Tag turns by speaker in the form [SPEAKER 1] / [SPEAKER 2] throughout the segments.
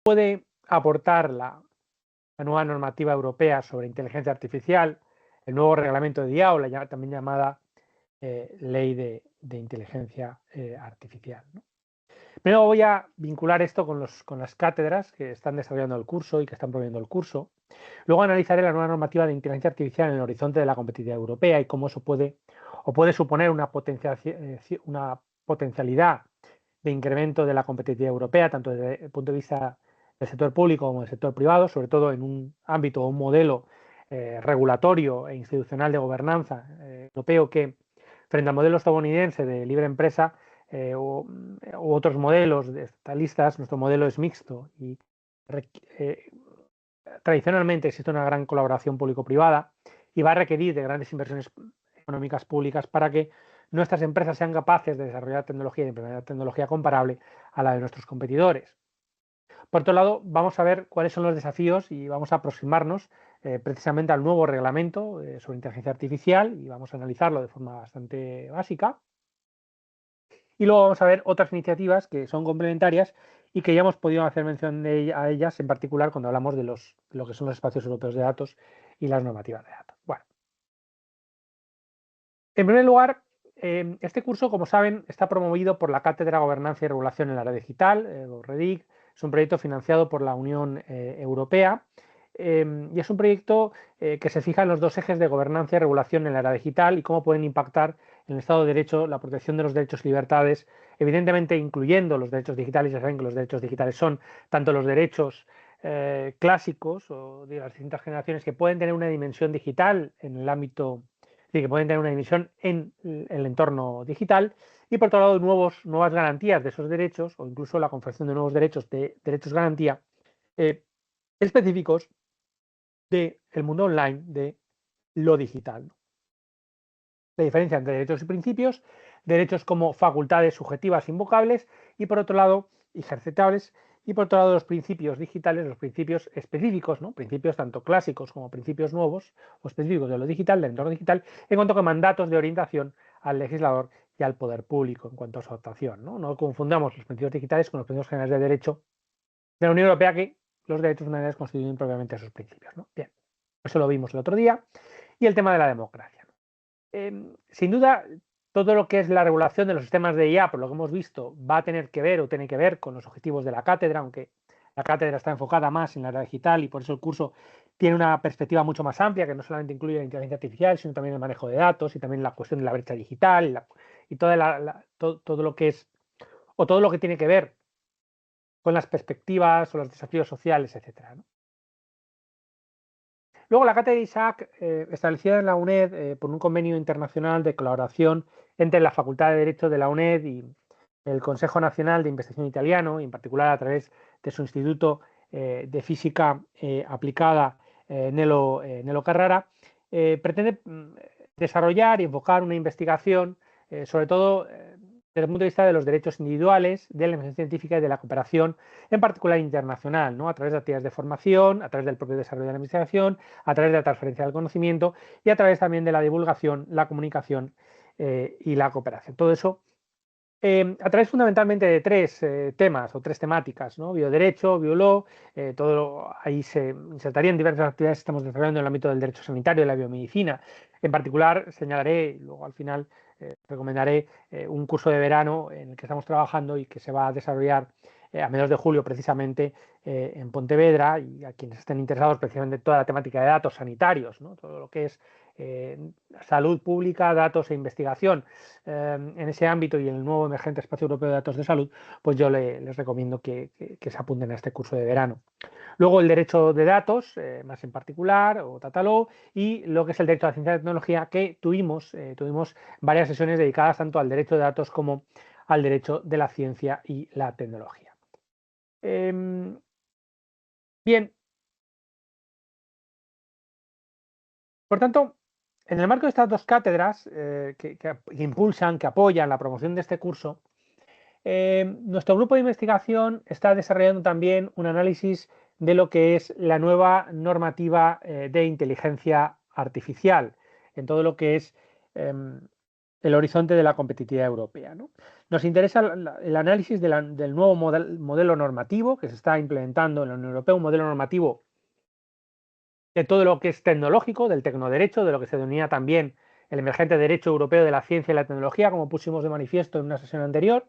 [SPEAKER 1] puede aportar la nueva normativa europea sobre inteligencia artificial, el nuevo reglamento de IA, o también llamada ley de inteligencia artificial, ¿no? Primero voy a vincular esto con las cátedras que están desarrollando el curso y que están promoviendo el curso. Luego analizaré la nueva normativa de inteligencia artificial en el horizonte de la competitividad europea y cómo eso puede suponer una potencialidad de incremento de la competitividad europea, tanto desde el punto de vista del sector público como del sector privado, sobre todo en un ámbito o un modelo regulatorio e institucional de gobernanza europeo que, frente al modelo estadounidense de libre empresa u otros modelos estatalistas, nuestro modelo es mixto y tradicionalmente existe una gran colaboración público-privada y va a requerir de grandes inversiones económicas públicas para que nuestras empresas sean capaces de desarrollar tecnología y de implementar tecnología comparable a la de nuestros competidores. Por otro lado, vamos a ver cuáles son los desafíos y vamos a aproximarnos precisamente al nuevo reglamento sobre inteligencia artificial y vamos a analizarlo de forma bastante básica. Y luego vamos a ver otras iniciativas que son complementarias y que ya hemos podido hacer mención a ellas, en particular cuando hablamos de lo que son los espacios europeos de datos y las normativas de datos. Bueno, en primer lugar, este curso, como saben, está promovido por la Cátedra Gobernanza y Regulación en la Red Digital, REDIC. Es un proyecto financiado por la Unión Europea y es un proyecto que se fija en los dos ejes de gobernanza y regulación en la era digital y cómo pueden impactar en el Estado de Derecho la protección de los derechos y libertades, evidentemente incluyendo los derechos digitales. Ya saben que los derechos digitales son tanto los derechos clásicos o de las distintas generaciones que pueden tener una dimensión digital en el ámbito, que pueden tener una dimensión en el entorno digital, y por otro lado nuevas garantías de esos derechos o incluso la confección de nuevos derechos garantía específicos del mundo online, de lo digital. La diferencia entre derechos y principios, derechos como facultades subjetivas invocables y por otro lado ejercitables, y por otro lado los principios digitales, los principios específicos, ¿no? Principios tanto clásicos como principios nuevos o específicos de lo digital, del entorno digital, en cuanto a mandatos de orientación al legislador y al poder público en cuanto a su adaptación, ¿no? No confundamos los principios digitales con los principios generales de derecho de la Unión Europea, que los derechos fundamentales constituyen propiamente esos principios, ¿no? Bien, eso lo vimos el otro día. Y el tema de la democracia. Sin duda, todo lo que es la regulación de los sistemas de IA, por lo que hemos visto, va a tener que ver o tiene que ver con los objetivos de la cátedra, aunque la cátedra está enfocada más en la era digital y por eso el curso tiene una perspectiva mucho más amplia, que no solamente incluye la inteligencia artificial, sino también el manejo de datos y también la cuestión de la brecha digital y todo lo que es, o todo lo que tiene que ver con las perspectivas o los desafíos sociales, etcétera, ¿no? Luego, la cátedra Isaac, establecida en la UNED por un convenio internacional de colaboración entre la Facultad de Derecho de la UNED y el Consejo Nacional de Investigación Italiano, y en particular a través de su Instituto de Física Aplicada Nelo Carrara, pretende desarrollar y enfocar una investigación, sobre todo desde el punto de vista de los derechos individuales, de la investigación científica y de la cooperación, en particular internacional, ¿no? A través de actividades de formación, a través del propio desarrollo de la investigación, a través de la transferencia del conocimiento y a través también de la divulgación, la comunicación y la cooperación. Todo eso a través fundamentalmente de tres temas o tres temáticas, ¿no? Bioderecho, bioló, ahí se insertarían diversas actividades que estamos desarrollando en el ámbito del derecho sanitario y la biomedicina. En particular, señalaré, luego al final recomendaré un curso de verano en el que estamos trabajando y que se va a desarrollar a mediados de julio precisamente en Pontevedra, y a quienes estén interesados precisamente en toda la temática de datos sanitarios, ¿no? Todo lo que es salud pública, datos e investigación en ese ámbito y en el nuevo emergente espacio europeo de datos de salud, pues yo les recomiendo que se apunten a este curso de verano. Luego el derecho de datos, más en particular, o data law, y lo que es el derecho a la ciencia y la tecnología, que tuvimos varias sesiones dedicadas tanto al derecho de datos como al derecho de la ciencia y la tecnología. Bien, por tanto, en el marco de estas dos cátedras que impulsan, que apoyan la promoción de este curso, nuestro grupo de investigación está desarrollando también un análisis de lo que es la nueva normativa de inteligencia artificial, en todo lo que es el horizonte de la competitividad europea, ¿no? Nos interesa el análisis del nuevo modelo normativo que se está implementando en la Unión Europea, un modelo normativo de todo lo que es tecnológico, del tecnoderecho, de lo que se denomina también el emergente derecho europeo de la ciencia y la tecnología, como pusimos de manifiesto en una sesión anterior,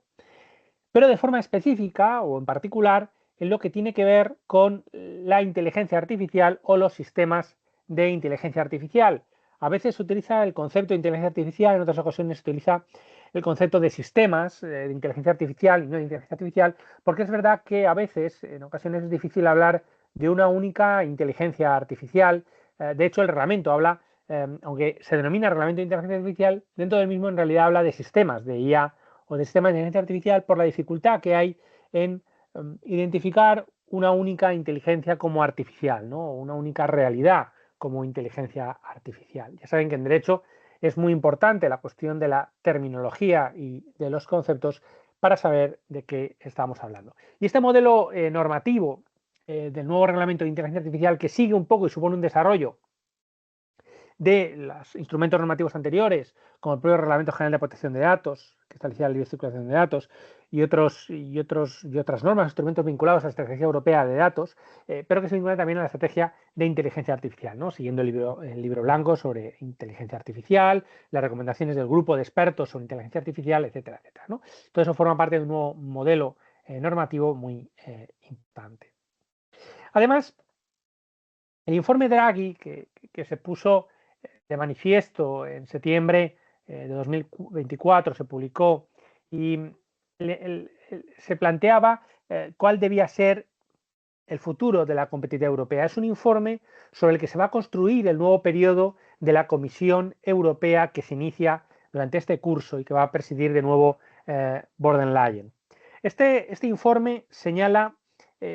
[SPEAKER 1] pero de forma específica o en particular en lo que tiene que ver con la inteligencia artificial o los sistemas de inteligencia artificial. A veces se utiliza el concepto de inteligencia artificial, en otras ocasiones se utiliza el concepto de sistemas de inteligencia artificial y no de inteligencia artificial, porque es verdad que a veces, en ocasiones, es difícil hablar de una única inteligencia artificial. De hecho, el reglamento habla, aunque se denomina reglamento de inteligencia artificial, dentro del mismo en realidad habla de sistemas de IA o de sistemas de inteligencia artificial por la dificultad que hay en identificar una única inteligencia como artificial, ¿no? O una única realidad como inteligencia artificial. Ya saben que en derecho es muy importante la cuestión de la terminología y de los conceptos para saber de qué estamos hablando. Y este modelo normativo del nuevo reglamento de inteligencia artificial, que sigue un poco y supone un desarrollo de los instrumentos normativos anteriores, como el propio Reglamento General de Protección de Datos, que establecía la libre circulación de datos, y otras normas, instrumentos vinculados a la Estrategia Europea de Datos, pero que se vinculan también a la estrategia de inteligencia artificial, ¿no? Siguiendo el libro blanco sobre inteligencia artificial, las recomendaciones del grupo de expertos sobre inteligencia artificial, etcétera, etcétera, ¿no? Todo eso forma parte de un nuevo modelo normativo muy importante. Además, el informe Draghi, que se puso de manifiesto en septiembre de 2024, se publicó y se planteaba cuál debía ser el futuro de la competitividad europea. Es un informe sobre el que se va a construir el nuevo periodo de la Comisión Europea que se inicia durante este curso y que va a presidir de nuevo von der Leyen. Este informe señala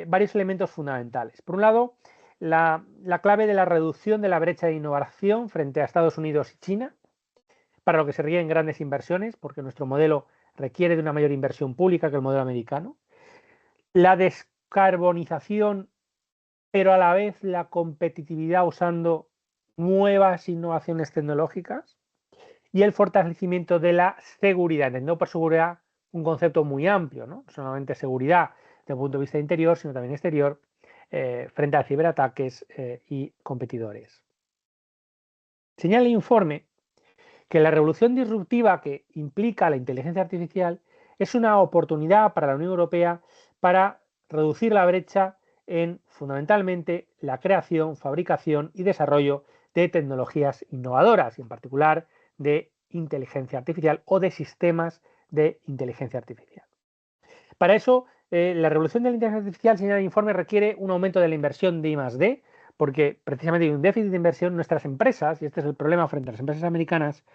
[SPEAKER 1] varios elementos fundamentales. Por un lado, la clave de la reducción de la brecha de innovación frente a Estados Unidos y China, para lo que se requieren grandes inversiones, porque nuestro modelo requiere de una mayor inversión pública que el modelo americano. La descarbonización, pero a la vez la competitividad usando nuevas innovaciones tecnológicas. Y el fortalecimiento de la seguridad, entendiendo por seguridad un concepto muy amplio, ¿no? No solamente seguridad desde el punto de vista interior, sino también exterior, frente a ciberataques y competidores. Señala el informe que la revolución disruptiva que implica la inteligencia artificial es una oportunidad para la Unión Europea para reducir la brecha en fundamentalmente la creación, fabricación y desarrollo de tecnologías innovadoras y en particular de inteligencia artificial o de sistemas de inteligencia artificial. Para eso, la revolución de la inteligencia artificial, señala el informe, requiere un aumento de la inversión de I+D, porque precisamente hay un déficit de inversión en nuestras empresas, y este es el problema frente a las empresas americanas,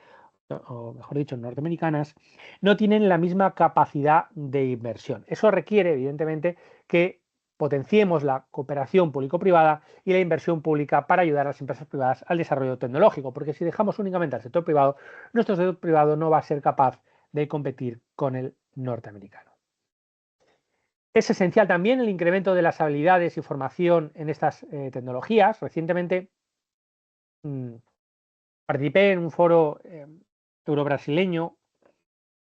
[SPEAKER 1] o mejor dicho, norteamericanas, no tienen la misma capacidad de inversión. Eso requiere, evidentemente, que potenciemos la cooperación público-privada y la inversión pública para ayudar a las empresas privadas al desarrollo tecnológico, porque si dejamos únicamente al sector privado, nuestro sector privado no va a ser capaz de competir con el norteamericano. Es esencial también el incremento de las habilidades y formación en estas tecnologías. Recientemente participé en un foro eurobrasileño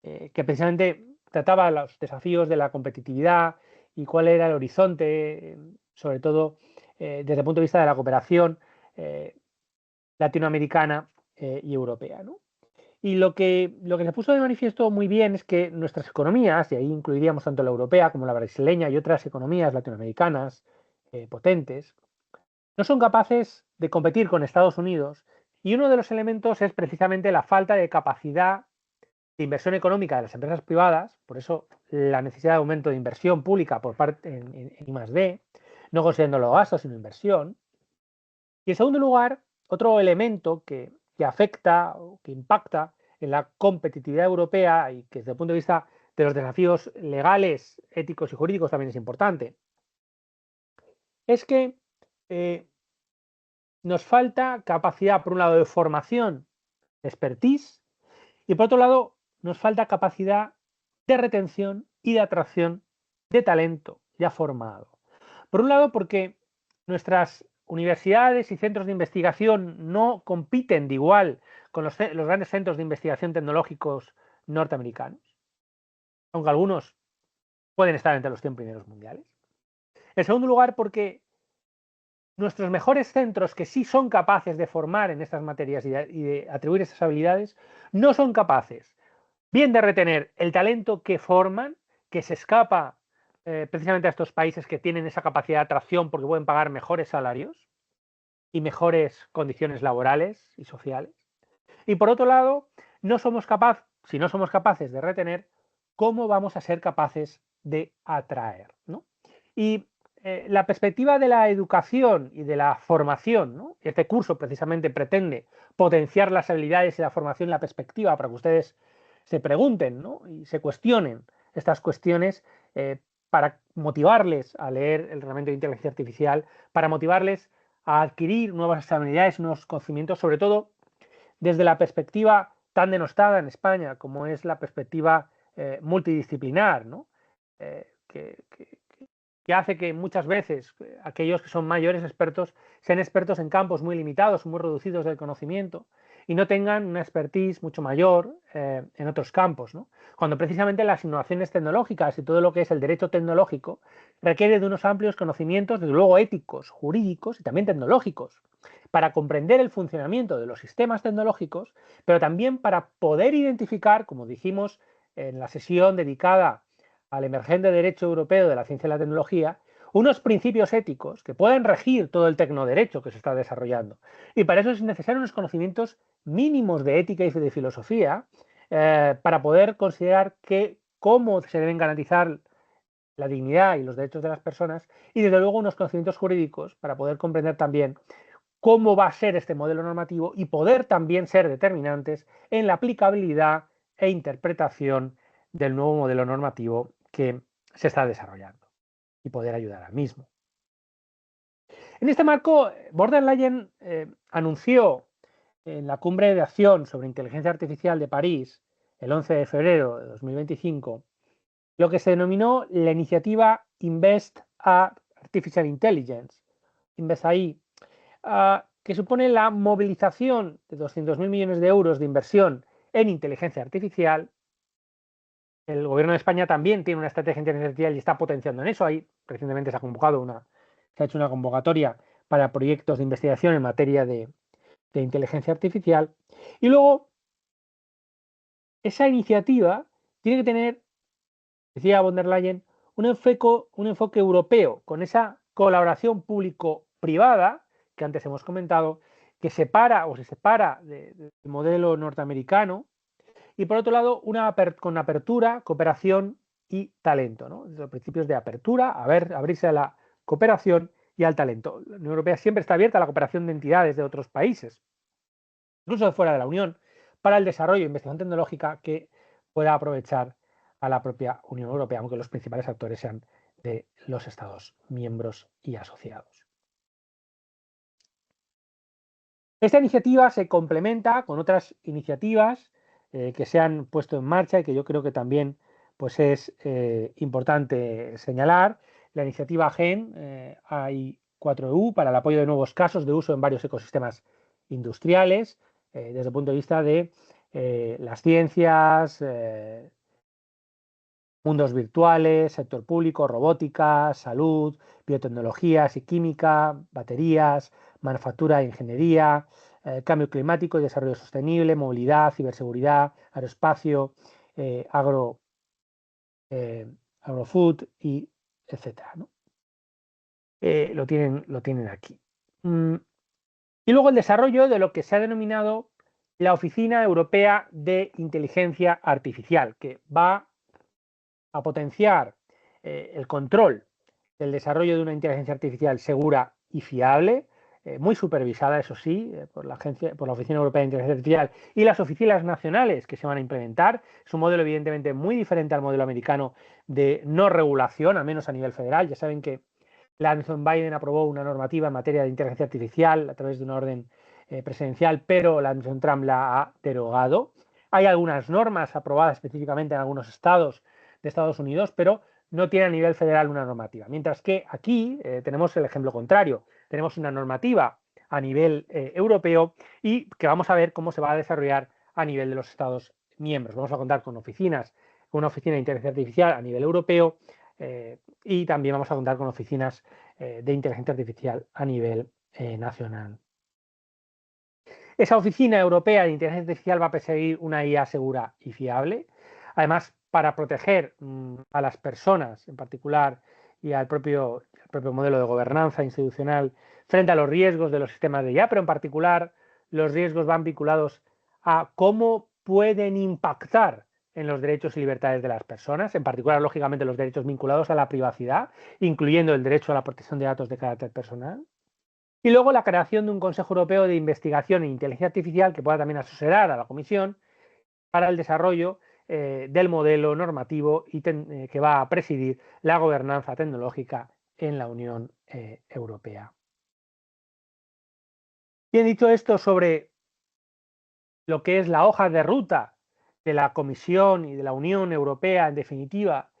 [SPEAKER 1] que precisamente trataba los desafíos de la competitividad y cuál era el horizonte, sobre todo desde el punto de vista de la cooperación latinoamericana y europea, ¿no? Y lo que se puso de manifiesto muy bien es que nuestras economías, y ahí incluiríamos tanto la europea como la brasileña y otras economías latinoamericanas potentes, no son capaces de competir con Estados Unidos, y uno de los elementos es precisamente la falta de capacidad de inversión económica de las empresas privadas, por eso la necesidad de aumento de inversión pública por parte en I+D, no considerando los gastos, sino inversión. Y en segundo lugar, otro elemento que afecta o que impacta en la competitividad europea y que desde el punto de vista de los desafíos legales, éticos y jurídicos también es importante, es que nos falta capacidad, por un lado, de formación, de expertise, y por otro lado, nos falta capacidad de retención y de atracción de talento ya formado. Por un lado, porque nuestras universidades y centros de investigación no compiten de igual con los grandes centros de investigación tecnológicos norteamericanos, aunque algunos pueden estar entre los 100 primeros mundiales. En segundo lugar, porque nuestros mejores centros que sí son capaces de formar en estas materias y de atribuir esas habilidades, no son capaces bien de retener el talento que forman, que se escapa precisamente a estos países que tienen esa capacidad de atracción porque pueden pagar mejores salarios y mejores condiciones laborales y sociales. Y por otro lado, si no somos capaces de retener, ¿cómo vamos a ser capaces de atraer? ¿No? Y la perspectiva de la educación y de la formación, ¿no? Este curso precisamente pretende potenciar las habilidades y la formación y la perspectiva para que ustedes se pregunten, ¿no? Y se cuestionen estas cuestiones para motivarles a leer el reglamento de inteligencia artificial, para motivarles a adquirir nuevas habilidades, nuevos conocimientos, sobre todo desde la perspectiva tan denostada en España como es la perspectiva multidisciplinar, ¿no? Que hace que muchas veces aquellos que son mayores expertos sean expertos en campos muy limitados, muy reducidos del conocimiento y no tengan una expertise mucho mayor en otros campos, ¿no? Cuando precisamente las innovaciones tecnológicas y todo lo que es el derecho tecnológico requiere de unos amplios conocimientos, desde luego éticos, jurídicos y también tecnológicos, para comprender el funcionamiento de los sistemas tecnológicos, pero también para poder identificar, como dijimos en la sesión dedicada al emergente derecho europeo de la ciencia y la tecnología, unos principios éticos que puedan regir todo el tecnoderecho que se está desarrollando. Y para eso es necesario unos conocimientos mínimos de ética y de filosofía para poder considerar cómo se deben garantizar la dignidad y los derechos de las personas y desde luego unos conocimientos jurídicos para poder comprender también cómo va a ser este modelo normativo y poder también ser determinantes en la aplicabilidad e interpretación del nuevo modelo normativo que se está desarrollando y poder ayudar al mismo. En este marco, von der Leyen anunció en la cumbre de acción sobre inteligencia artificial de París, el 11 de febrero de 2025, lo que se denominó la iniciativa Invest a Artificial Intelligence, Invest AI, que supone la movilización de 200.000 millones de euros de inversión en inteligencia artificial. El gobierno de España también tiene una estrategia de inteligencia artificial y está potenciando en eso. Ahí recientemente se ha hecho una convocatoria para proyectos de investigación en materia de inteligencia artificial. Y luego, esa iniciativa tiene que tener, decía von der Leyen, un enfoque europeo, con esa colaboración público-privada que antes hemos comentado, que se separa del modelo norteamericano, y por otro lado, con apertura, cooperación y talento, ¿no? Los principios de apertura, abrirse a la cooperación y al talento. La Unión Europea siempre está abierta a la cooperación de entidades de otros países, incluso de fuera de la Unión, para el desarrollo e investigación tecnológica que pueda aprovechar a la propia Unión Europea, aunque los principales actores sean de los Estados miembros y asociados. Esta iniciativa se complementa con otras iniciativas que se han puesto en marcha y que yo creo que también pues, es importante señalar. La iniciativa GEN AI4EU para el apoyo de nuevos casos de uso en varios ecosistemas industriales, desde el punto de vista de las ciencias, mundos virtuales, sector público, robótica, salud, biotecnologías y química, baterías, manufactura e ingeniería, cambio climático y desarrollo sostenible, movilidad, ciberseguridad, aeroespacio, agrofood y etcétera, ¿no? Lo tienen aquí. Y luego el desarrollo de lo que se ha denominado la Oficina Europea de Inteligencia Artificial, que va a potenciar el control del desarrollo de una inteligencia artificial segura y fiable, muy supervisada, eso sí, por la Oficina Europea de Inteligencia Artificial y las oficinas nacionales que se van a implementar. Es un modelo evidentemente muy diferente al modelo americano de no regulación, al menos a nivel federal. Ya saben que la administración Biden aprobó una normativa en materia de inteligencia artificial a través de una orden presidencial, pero la administración Trump la ha derogado. Hay algunas normas aprobadas específicamente en algunos estados de Estados Unidos, pero no tiene a nivel federal una normativa. Mientras que aquí tenemos el ejemplo contrario. Tenemos una normativa a nivel europeo y que vamos a ver cómo se va a desarrollar a nivel de los Estados miembros. Vamos a contar con oficinas, una oficina de inteligencia artificial a nivel europeo y también vamos a contar con oficinas de inteligencia artificial a nivel nacional. Esa oficina europea de inteligencia artificial va a perseguir una IA segura y fiable. Además, para proteger a las personas en particular y al propio modelo de gobernanza institucional frente a los riesgos de los sistemas de IA, pero en particular los riesgos van vinculados a cómo pueden impactar en los derechos y libertades de las personas, en particular, lógicamente, los derechos vinculados a la privacidad, incluyendo el derecho a la protección de datos de carácter personal. Y luego la creación de un Consejo Europeo de Investigación e Inteligencia Artificial que pueda también asesorar a la Comisión para el desarrollo del modelo normativo y que va a presidir la gobernanza tecnológica en la Unión Europea. Bien, dicho esto sobre lo que es la hoja de ruta de la Comisión y de la Unión Europea, en definitiva,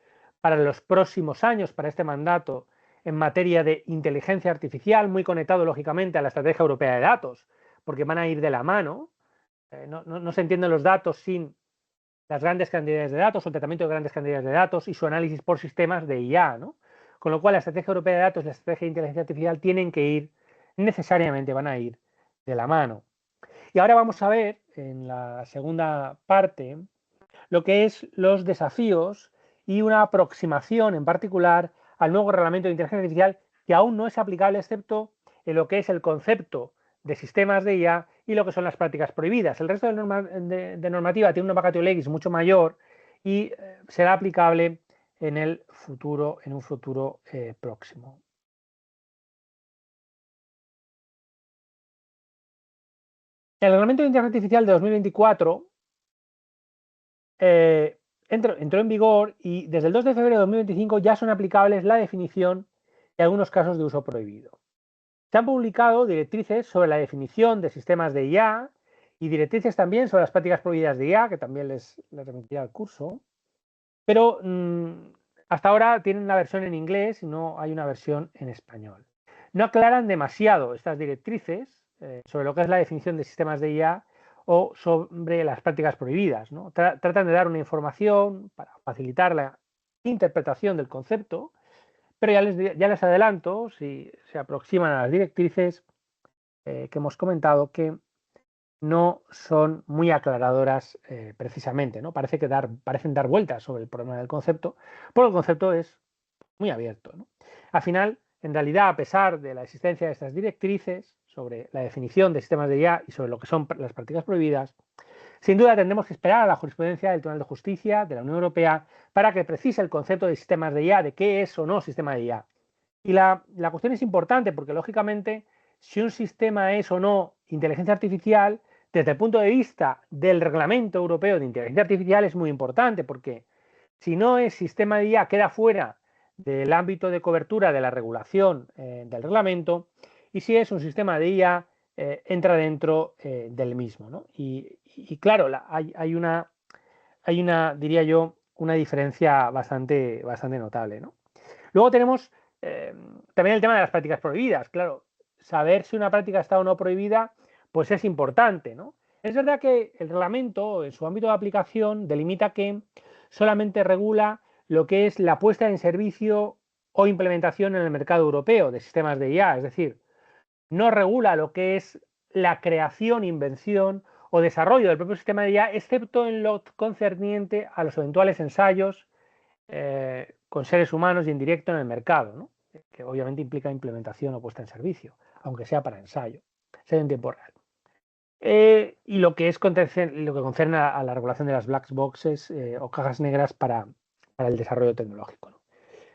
[SPEAKER 1] para los próximos años, para este mandato, en materia de inteligencia artificial, muy conectado lógicamente a la Estrategia Europea de Datos, porque van a ir de la mano. No se entienden los datos sin las grandes cantidades de datos o el tratamiento de grandes cantidades de datos y su análisis por sistemas de IA, ¿no? Con lo cual la Estrategia Europea de Datos y la Estrategia de Inteligencia Artificial tienen que ir, necesariamente van a ir de la mano. Y ahora vamos a ver en la segunda parte lo que es los desafíos y una aproximación en particular al nuevo reglamento de inteligencia artificial que aún no es aplicable excepto en lo que es el concepto de sistemas de IA y lo que son las prácticas prohibidas. El resto de normativa tiene una vacatio legis mucho mayor y será aplicable en un futuro próximo. El reglamento de inteligencia artificial de 2024 entró en vigor y desde el 2 de febrero de 2025 ya son aplicables la definición y algunos casos de uso prohibido. Se han publicado directrices sobre la definición de sistemas de IA y directrices también sobre las prácticas prohibidas de IA, que también les remitiré al curso, pero hasta ahora tienen la versión en inglés y no hay una versión en español. No aclaran demasiado estas directrices sobre lo que es la definición de sistemas de IA o sobre las prácticas prohibidas, ¿no? Tratan de dar una información para facilitar la interpretación del concepto, pero ya les adelanto, si se aproximan a las directrices que hemos comentado, que no son muy aclaradoras precisamente, ¿no? Parecen dar vueltas sobre el problema del concepto, porque el concepto es muy abierto, ¿no? Al final, en realidad, a pesar de la existencia de estas directrices sobre la definición de sistemas de IA y sobre lo que son las prácticas prohibidas, sin duda tendremos que esperar a la jurisprudencia del Tribunal de Justicia de la Unión Europea para que precise el concepto de sistemas de IA, de qué es o no sistema de IA. Y la cuestión es importante porque, lógicamente, si un sistema es o no inteligencia artificial, desde el punto de vista del Reglamento Europeo de Inteligencia Artificial es muy importante porque si no es sistema de IA queda fuera del ámbito de cobertura de la regulación del reglamento y si es un sistema de IA entra dentro del mismo, ¿no? Y claro, hay una, diría yo, una diferencia bastante notable, ¿no? Luego tenemos también el tema de las prácticas prohibidas. Claro, saber si una práctica está o no prohibida, pues es importante, ¿no? Es verdad que el reglamento, en su ámbito de aplicación, delimita que solamente regula lo que es la puesta en servicio o implementación en el mercado europeo de sistemas de IA, es decir, no regula lo que es la creación, invención o desarrollo del propio sistema de IA, excepto en lo concerniente a los eventuales ensayos con seres humanos y en directo en el mercado, ¿no? Que obviamente implica implementación o puesta en servicio, aunque sea para ensayo, sea en tiempo real. Y lo que concerne a la regulación de las black boxes o cajas negras para el desarrollo tecnológico, ¿no?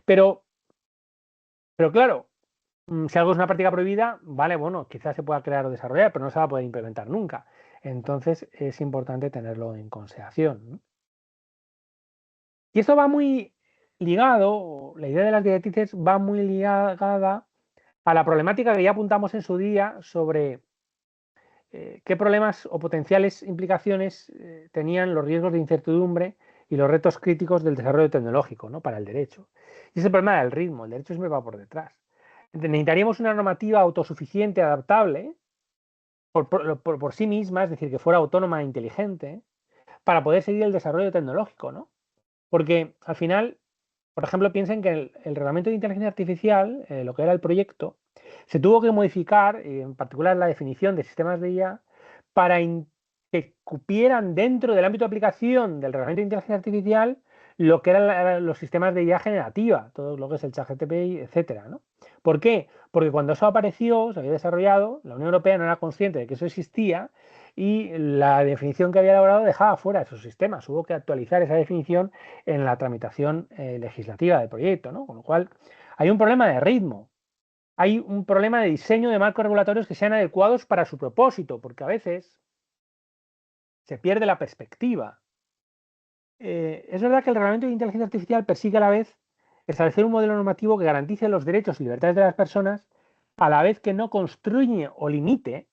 [SPEAKER 1] Pero claro, si algo es una práctica prohibida, vale, bueno, quizás se pueda crear o desarrollar, pero no se va a poder implementar nunca. Entonces es importante tenerlo en consideración, ¿no? Y esto va muy ligado, la idea de las directrices va muy ligada a la problemática que ya apuntamos en su día sobre qué problemas o potenciales implicaciones tenían los riesgos de incertidumbre y los retos críticos del desarrollo tecnológico, ¿no? Para el derecho. Y ese problema del ritmo, el derecho siempre va por detrás. Necesitaríamos una normativa autosuficiente, adaptable, por sí misma, es decir, que fuera autónoma e inteligente, para poder seguir el desarrollo tecnológico, ¿no? Porque al final, por ejemplo, piensen que el reglamento de inteligencia artificial, lo que era el proyecto, se tuvo que modificar, en particular la definición de sistemas de IA, para que cupieran dentro del ámbito de aplicación del reglamento de inteligencia artificial lo que eran los sistemas de IA generativa, todo lo que es el ChatGPT, etcétera, ¿no? ¿Por qué? Porque cuando eso apareció, se había desarrollado, la Unión Europea no era consciente de que eso existía y la definición que había elaborado dejaba fuera esos sistemas. Hubo que actualizar esa definición en la tramitación legislativa del proyecto, ¿no? Con lo cual hay un problema de ritmo, hay un problema de diseño de marcos regulatorios que sean adecuados para su propósito, porque a veces se pierde la perspectiva. Es verdad que el reglamento de inteligencia artificial persigue a la vez establecer un modelo normativo que garantice los derechos y libertades de las personas, a la vez que no construye o limite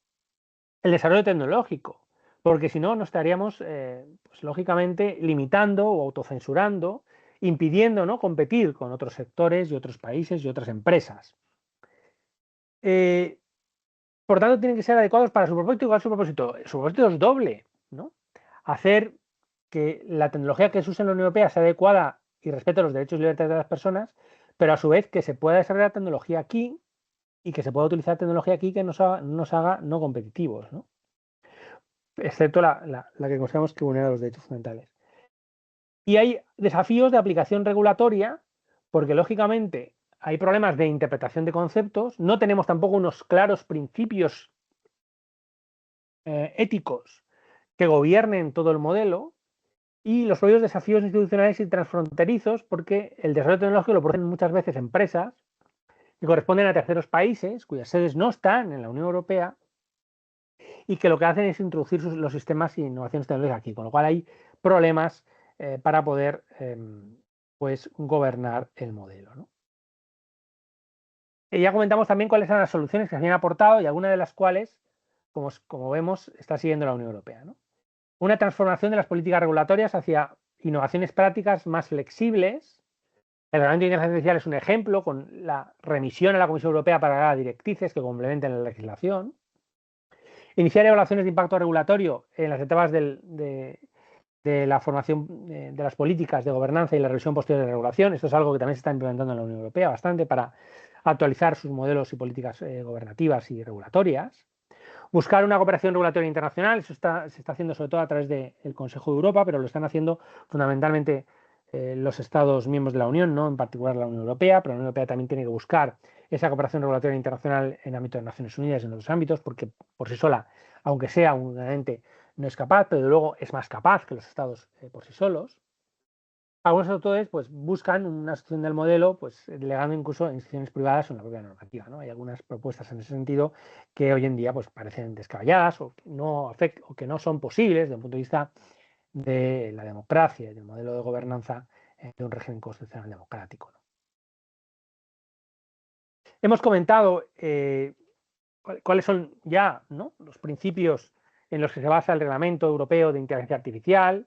[SPEAKER 1] el desarrollo tecnológico, porque si no nos estaríamos, pues, lógicamente, limitando o autocensurando, impidiendo, ¿no?, competir con otros sectores y otros países y otras empresas. Por tanto, tienen que ser adecuados para su propósito. ¿Cuál es su propósito? Su propósito es doble, ¿no? Hacer que la tecnología que se usa en la Unión Europea sea adecuada y respete los derechos y libertades de las personas, pero a su vez que se pueda desarrollar tecnología aquí y que se pueda utilizar tecnología aquí que nos haga no competitivos, ¿no? Excepto la que consideramos que vulnera los derechos fundamentales. Y hay desafíos de aplicación regulatoria, porque lógicamente hay problemas de interpretación de conceptos, no tenemos tampoco unos claros principios éticos que gobiernen todo el modelo, y los propios desafíos institucionales y transfronterizos, porque el desarrollo tecnológico lo producen muchas veces empresas que corresponden a terceros países cuyas sedes no están en la Unión Europea y que lo que hacen es introducir los sistemas y innovaciones tecnológicas aquí, con lo cual hay problemas para poder pues gobernar el modelo, ¿no? Y ya comentamos también cuáles eran las soluciones que se habían aportado y algunas de las cuales, como vemos, está siguiendo la Unión Europea, ¿no? Una transformación de las políticas regulatorias hacia innovaciones prácticas más flexibles. El reglamento de inteligencia artificial es un ejemplo, con la remisión a la Comisión Europea para dar directrices que complementen la legislación. Iniciar evaluaciones de impacto regulatorio en las etapas de la formación de las políticas de gobernanza y la revisión posterior de regulación. Esto es algo que también se está implementando en la Unión Europea bastante para actualizar sus modelos y políticas gobernativas y regulatorias. Buscar una cooperación regulatoria internacional, eso se está haciendo sobre todo a través del Consejo de Europa, pero lo están haciendo fundamentalmente los Estados miembros de la Unión, ¿no?, en particular la Unión Europea, pero la Unión Europea también tiene que buscar esa cooperación regulatoria internacional en el ámbito de Naciones Unidas y en otros ámbitos, porque por sí sola, aunque sea un ente, no es capaz, pero luego es más capaz que los Estados por sí solos. Algunos autores pues, buscan una asociación del modelo, pues, delegando incluso en instituciones privadas o en la propia normativa, ¿no? Hay algunas propuestas en ese sentido que hoy en día pues, parecen descabelladas o que no son posibles desde un punto de vista de la democracia y del modelo de gobernanza de un régimen constitucional democrático, ¿no? Hemos comentado cuáles son ya, ¿no?, los principios en los que se basa el Reglamento Europeo de Inteligencia Artificial,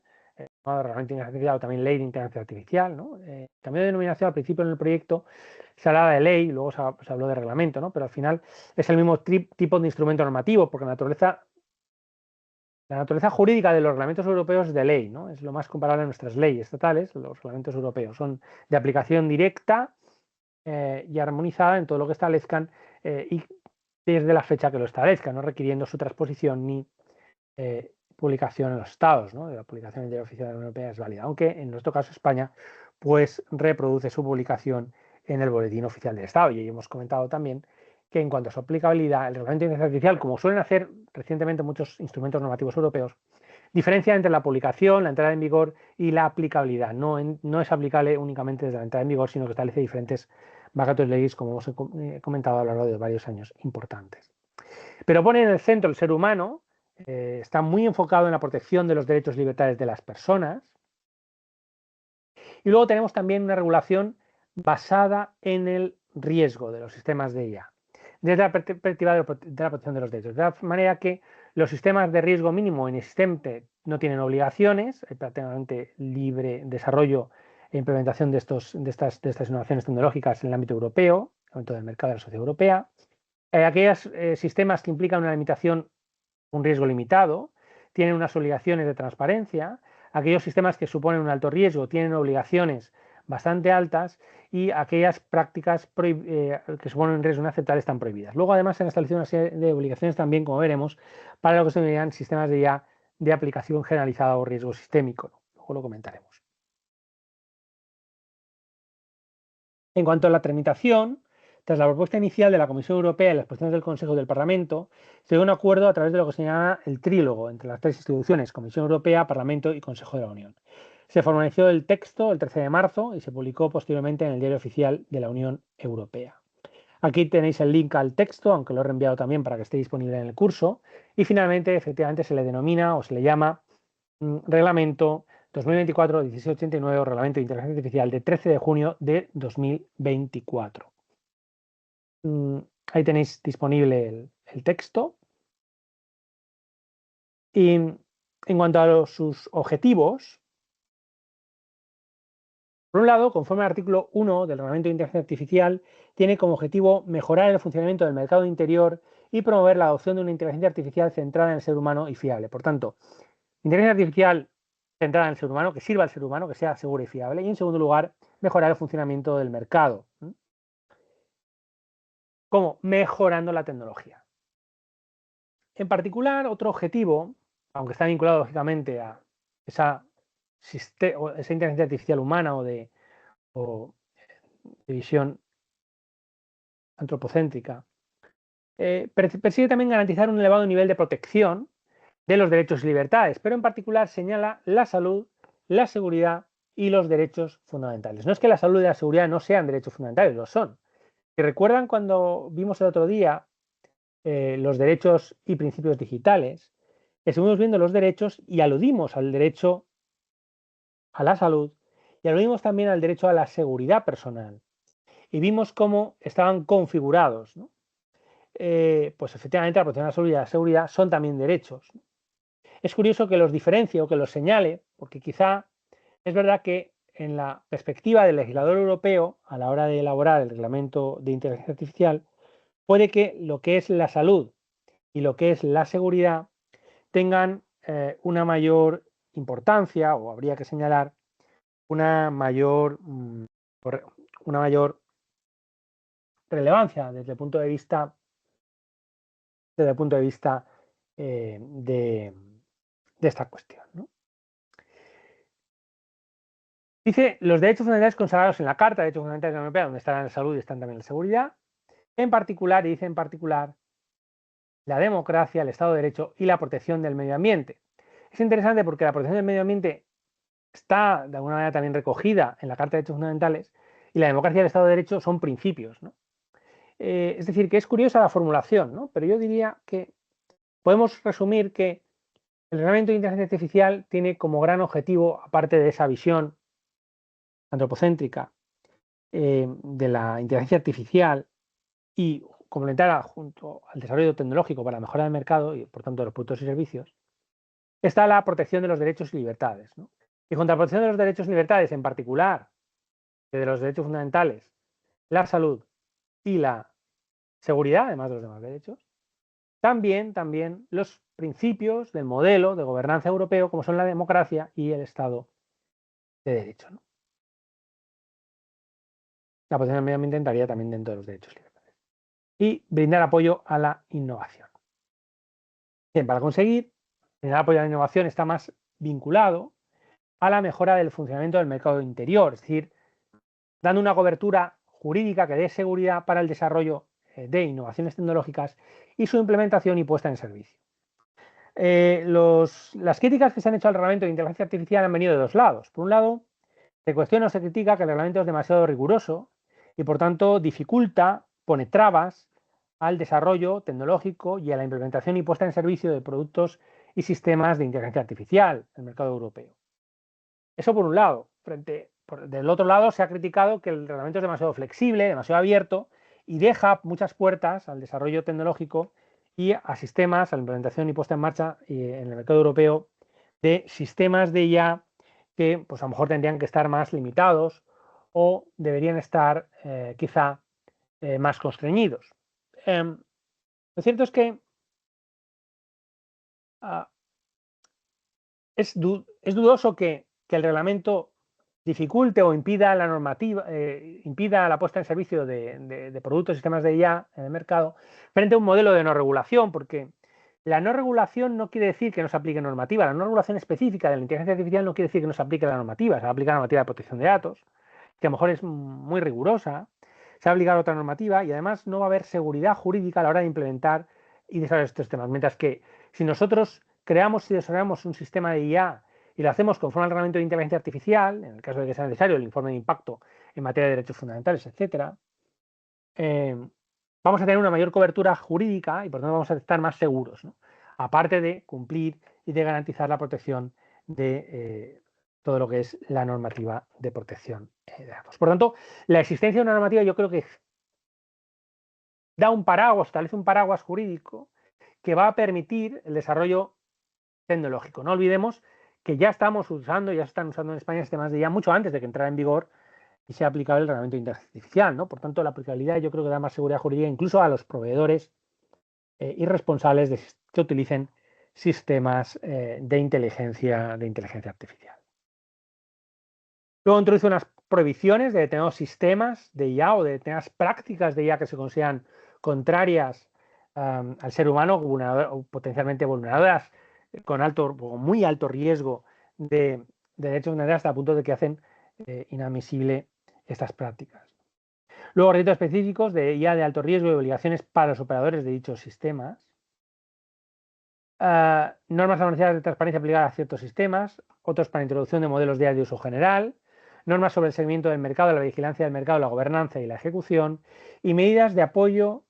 [SPEAKER 1] reglamento de inteligencia artificial o también ley de inteligencia artificial, ¿no? Cambio de denominación al principio en el proyecto se hablaba de ley, luego se habló de reglamento, ¿no? Pero al final es el mismo tipo de instrumento normativo, porque la naturaleza jurídica de los reglamentos europeos es de ley, ¿no? Es lo más comparable a nuestras leyes estatales, los reglamentos europeos. Son de aplicación directa y armonizada en todo lo que establezcan y desde la fecha que lo establezcan, no requiriendo su transposición ni publicación en los estados, ¿no? La publicación en el Diario Oficial de la Unión Europea es válida, aunque en nuestro caso España pues reproduce su publicación en el Boletín Oficial del Estado. Y hemos comentado también que en cuanto a su aplicabilidad, el reglamento de inteligencia artificial, como suelen hacer recientemente muchos instrumentos normativos europeos, diferencia entre la publicación, la entrada en vigor y la aplicabilidad. No es aplicable únicamente desde la entrada en vigor, sino que establece diferentes vacatio legis, como hemos comentado a lo largo de varios años importantes. Pero pone en el centro el ser humano, está muy enfocado en la protección de los derechos y libertades de las personas. Y luego tenemos también una regulación basada en el riesgo de los sistemas de IA, desde la perspectiva de la protección de los derechos. De la manera que los sistemas de riesgo mínimo inexistente no tienen obligaciones, hay prácticamente libre desarrollo e implementación de estas innovaciones tecnológicas en el ámbito europeo, en el ámbito del mercado de la sociedad europea. Aquellos sistemas que implican una limitación un riesgo limitado, tienen unas obligaciones de transparencia, aquellos sistemas que suponen un alto riesgo tienen obligaciones bastante altas y aquellas prácticas que suponen un riesgo inaceptable están prohibidas. Luego, además, se han establecido una serie de obligaciones también, como veremos, para lo que se denominan sistemas de IA de aplicación generalizada o riesgo sistémico. Luego lo comentaremos. En cuanto a la tramitación, tras la propuesta inicial de la Comisión Europea y las posiciones del Consejo y del Parlamento, se dio un acuerdo a través de lo que se llama el trílogo entre las tres instituciones, Comisión Europea, Parlamento y Consejo de la Unión. Se formalizó el texto el 13 de marzo y se publicó posteriormente en el Diario Oficial de la Unión Europea. Aquí tenéis el link al texto, aunque lo he reenviado también para que esté disponible en el curso. Y finalmente, efectivamente, se le denomina o se le llama Reglamento 2024-1689 o Reglamento de Inteligencia Artificial de 13 de junio de 2024. Ahí tenéis disponible el texto. Y en cuanto a sus objetivos, por un lado, conforme al artículo 1 del Reglamento de Inteligencia Artificial, tiene como objetivo mejorar el funcionamiento del mercado interior y promover la adopción de una inteligencia artificial centrada en el ser humano y fiable. Por tanto, inteligencia artificial centrada en el ser humano, que sirva al ser humano, que sea segura y fiable. Y en segundo lugar, mejorar el funcionamiento del mercado. ¿Cómo? Mejorando la tecnología. En particular, otro objetivo, aunque está vinculado lógicamente a esa inteligencia artificial humana o de visión antropocéntrica, persigue también garantizar un elevado nivel de protección de los derechos y libertades, pero en particular señala la salud, la seguridad y los derechos fundamentales. No es que la salud y la seguridad no sean derechos fundamentales, lo son. ¿Y recuerdan cuando vimos el otro día los derechos y principios digitales? Estuvimos viendo los derechos y aludimos al derecho a la salud y aludimos también al derecho a la seguridad personal. Y vimos cómo estaban configurados, ¿no? Pues efectivamente la protección de la salud y la seguridad son también derechos. Es curioso que los diferencie o que los señale, porque quizá es verdad que en la perspectiva del legislador europeo, a la hora de elaborar el reglamento de inteligencia artificial, puede que lo que es la salud y lo que es la seguridad tengan una mayor importancia, o habría que señalar una mayor relevancia desde el punto de vista de esta cuestión, ¿no? Dice los derechos fundamentales consagrados en la Carta de Derechos Fundamentales de la Unión Europea, donde están la salud y están también la seguridad, en particular, y dice en particular, la democracia, el Estado de Derecho y la protección del medio ambiente. Es interesante porque la protección del medio ambiente está de alguna manera también recogida en la Carta de Derechos Fundamentales y la democracia y el Estado de Derecho son principios, ¿no? Es decir, que es curiosa la formulación, ¿no? Pero yo diría que podemos resumir que el reglamento de inteligencia artificial tiene como gran objetivo, aparte de esa visión antropocéntrica de la inteligencia artificial y complementada junto al desarrollo tecnológico para la mejora del mercado y por tanto de los productos y servicios, está la protección de los derechos y libertades, ¿no? Y contra la protección de los derechos y libertades, en particular de los derechos fundamentales, la salud y la seguridad, además de los demás derechos, también los principios del modelo de gobernanza europeo, como son la democracia y el Estado de Derecho, ¿no? La protección del medio ambiente entraría también dentro de los derechos y libertades. Y brindar apoyo a la innovación. Bien, para conseguir brindar apoyo a la innovación está más vinculado a la mejora del funcionamiento del mercado interior, es decir, dando una cobertura jurídica que dé seguridad para el desarrollo de innovaciones tecnológicas y su implementación y puesta en servicio. Las críticas que se han hecho al reglamento de inteligencia artificial han venido de dos lados. Por un lado, se cuestiona o se critica que el reglamento es demasiado riguroso y por tanto dificulta, pone trabas al desarrollo tecnológico y a la implementación y puesta en servicio de productos y sistemas de inteligencia artificial en el mercado europeo. Eso por un lado. Del otro lado se ha criticado que el reglamento es demasiado flexible, demasiado abierto y deja muchas puertas al desarrollo tecnológico y a sistemas, a la implementación y puesta en marcha en el mercado europeo de sistemas de IA que pues a lo mejor tendrían que estar más limitados o deberían estar quizá más constreñidos. Lo cierto es que es dudoso que el reglamento dificulte o impida la normativa, impida la puesta en servicio de productos y sistemas de IA en el mercado frente a un modelo de no regulación, porque la no regulación no quiere decir que no se aplique normativa. La no regulación específica de la inteligencia artificial no quiere decir que no se aplique la normativa. Se va a aplicar la normativa de protección de datos, que a lo mejor es muy rigurosa, se va a aplicar otra normativa y además no va a haber seguridad jurídica a la hora de implementar y desarrollar estos temas. Mientras que si nosotros creamos y desarrollamos un sistema de IA y lo hacemos conforme al reglamento de inteligencia artificial, en el caso de que sea necesario el informe de impacto en materia de derechos fundamentales, etcétera, vamos a tener una mayor cobertura jurídica y por tanto vamos a estar más seguros, ¿no? Aparte de cumplir y de garantizar la protección de todo lo que es la normativa de protección de datos. Por tanto, la existencia de una normativa yo creo que da un paraguas, establece un paraguas jurídico que va a permitir el desarrollo tecnológico. No olvidemos que ya estamos usando, ya se están usando en España sistemas de IA mucho antes de que entrara en vigor y sea aplicable el reglamento de inteligencia artificial, ¿no? Por tanto, la aplicabilidad yo creo que da más seguridad jurídica incluso a los proveedores y responsables que utilicen sistemas de inteligencia artificial. Luego introduce unas prohibiciones de determinados sistemas de IA o de determinadas prácticas de IA que se consideran contrarias al ser humano o potencialmente vulneradoras con muy alto riesgo de derechos fundamentales hasta el punto de que hacen inadmisible estas prácticas. Luego, requisitos específicos de IA de alto riesgo y obligaciones para los operadores de dichos sistemas. Normas armonizadas de transparencia aplicadas a ciertos sistemas, otros para introducción de modelos de IA de uso general, normas sobre el seguimiento del mercado, la vigilancia del mercado, la gobernanza y la ejecución, y medidas de apoyo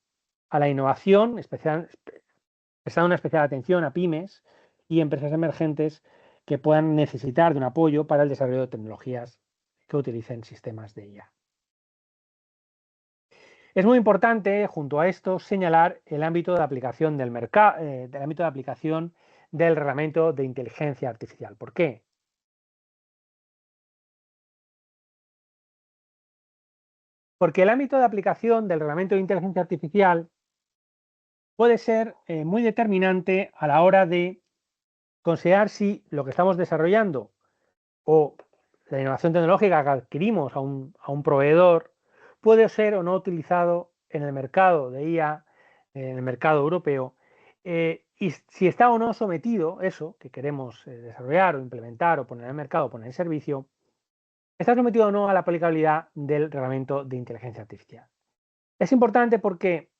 [SPEAKER 1] a la innovación, prestando una especial atención a pymes y empresas emergentes que puedan necesitar de un apoyo para el desarrollo de tecnologías que utilicen sistemas de IA. Es muy importante, junto a esto, señalar el ámbito de aplicación del mercado, del ámbito de aplicación del reglamento de inteligencia artificial. ¿Por qué? Porque el ámbito de aplicación del reglamento de inteligencia artificial puede ser muy determinante a la hora de considerar si lo que estamos desarrollando o la innovación tecnológica que adquirimos a un proveedor puede ser o no utilizado en el mercado de IA, en el mercado europeo, y si está o no sometido eso que queremos desarrollar o implementar o poner en el mercado o poner en servicio, está sometido o no a la aplicabilidad del reglamento de inteligencia artificial. Es importante porque,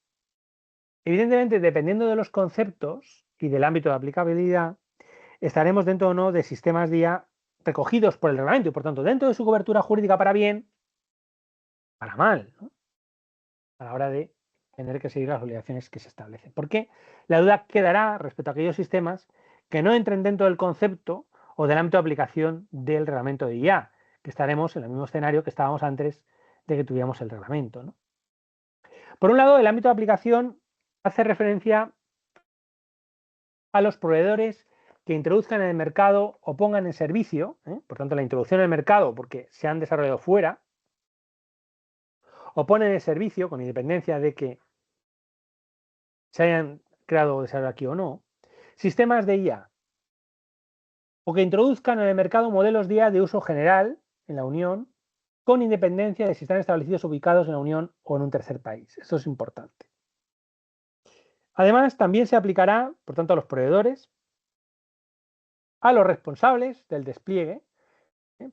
[SPEAKER 1] evidentemente, dependiendo de los conceptos y del ámbito de aplicabilidad, estaremos dentro o no de sistemas de IA recogidos por el reglamento y, por tanto, dentro de su cobertura jurídica para bien, para mal, ¿no? A la hora de tener que seguir las obligaciones que se establecen. Porque la duda quedará respecto a aquellos sistemas que no entren dentro del concepto o del ámbito de aplicación del reglamento de IA, que estaremos en el mismo escenario que estábamos antes de que tuviéramos el reglamento, ¿no? Por un lado, el ámbito de aplicación hace referencia a los proveedores que introduzcan en el mercado o pongan en servicio, por tanto la introducción en el mercado porque se han desarrollado fuera, o ponen en servicio con independencia de que se hayan creado o desarrollado aquí o no, sistemas de IA, o que introduzcan en el mercado modelos de IA de uso general en la Unión, con independencia de si están establecidos o ubicados en la Unión o en un tercer país. Esto es importante. Además, también se aplicará, por tanto, a los proveedores, a los responsables del despliegue,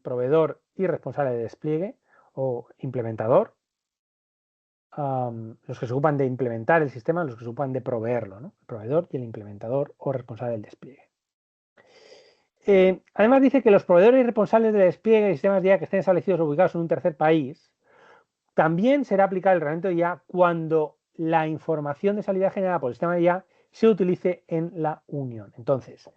[SPEAKER 1] proveedor y responsable de despliegue o implementador, los que se ocupan de implementar el sistema, los que se ocupan de proveerlo, ¿no? El proveedor y el implementador o responsable del despliegue. Además dice que los proveedores y responsables del despliegue de sistemas de IA que estén establecidos o ubicados en un tercer país, también será aplicable el reglamento de IA cuando la información de salida generada por el sistema de IA se utilice en la Unión. Entonces,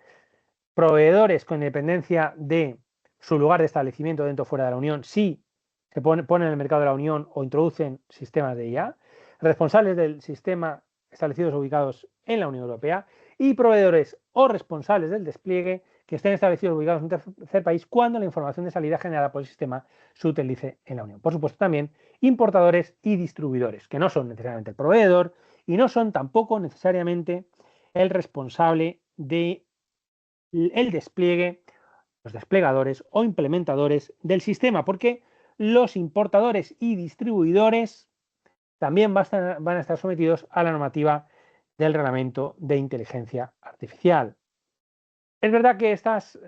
[SPEAKER 1] proveedores con independencia de su lugar de establecimiento dentro o fuera de la Unión, si se ponen en el mercado de la Unión o introducen sistemas de IA, responsables del sistema establecidos o ubicados en la Unión Europea y proveedores o responsables del despliegue que estén establecidos o ubicados en un tercer país cuando la información de salida generada por el sistema se utilice en la Unión. Por supuesto, también importadores y distribuidores, que no son necesariamente el proveedor y no son tampoco necesariamente el responsable de el despliegue, los desplegadores o implementadores del sistema, porque los importadores y distribuidores también van a estar sometidos a la normativa del Reglamento de Inteligencia Artificial. Es verdad que estos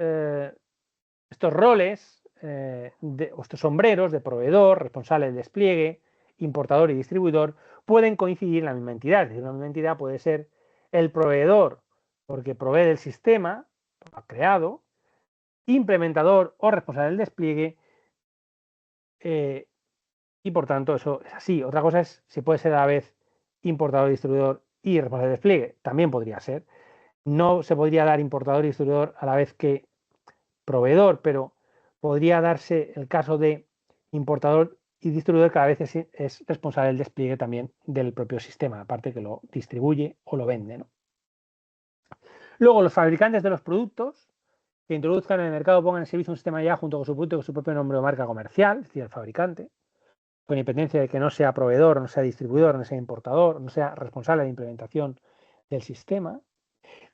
[SPEAKER 1] roles, o estos sombreros de proveedor, responsable del despliegue, importador y distribuidor, pueden coincidir en la misma entidad. Es decir, una misma entidad puede ser el proveedor porque provee del sistema creado, implementador o responsable del despliegue, y por tanto eso es así. Otra cosa es si puede ser a la vez importador, distribuidor y responsable del despliegue. También podría ser. No se podría dar importador y distribuidor a la vez que proveedor, pero podría darse el caso de importador y distribuidor que a veces es responsable del despliegue también del propio sistema, aparte que lo distribuye o lo vende, ¿no? Luego, los fabricantes de los productos que introduzcan en el mercado o pongan en servicio un sistema ya junto con su producto con su propio nombre o marca comercial, es decir, el fabricante, con independencia de que no sea proveedor, no sea distribuidor, no sea importador, no sea responsable de implementación del sistema.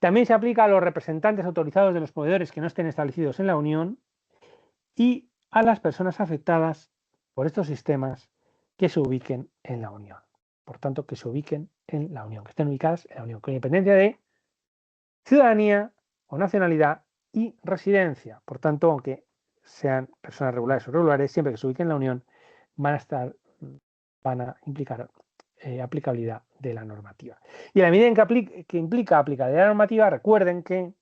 [SPEAKER 1] También se aplica a los representantes autorizados de los proveedores que no estén establecidos en la Unión y a las personas afectadas por estos sistemas que se ubiquen en la Unión. Por tanto, que se ubiquen en la Unión, que estén ubicadas en la Unión, con independencia de ciudadanía o nacionalidad y residencia. Por tanto, aunque sean personas regulares o irregulares, siempre que se ubiquen en la Unión, van a implicar aplicabilidad de la normativa. Y a la medida en que implica aplicabilidad de la normativa, recuerden que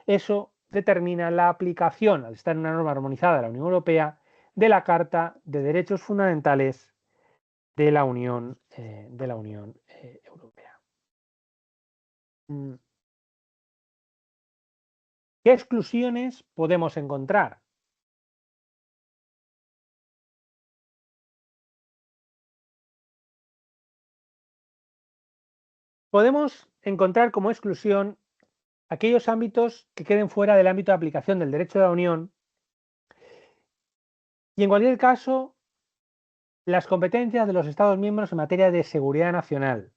[SPEAKER 1] eso determina la aplicación, al estar en una norma armonizada de la Unión Europea, de la Carta de Derechos Fundamentales de la Unión Europea. ¿Qué exclusiones podemos encontrar? Podemos encontrar como exclusión aquellos ámbitos que queden fuera del ámbito de aplicación del derecho de la Unión y, en cualquier caso, las competencias de los Estados miembros en materia de seguridad nacional,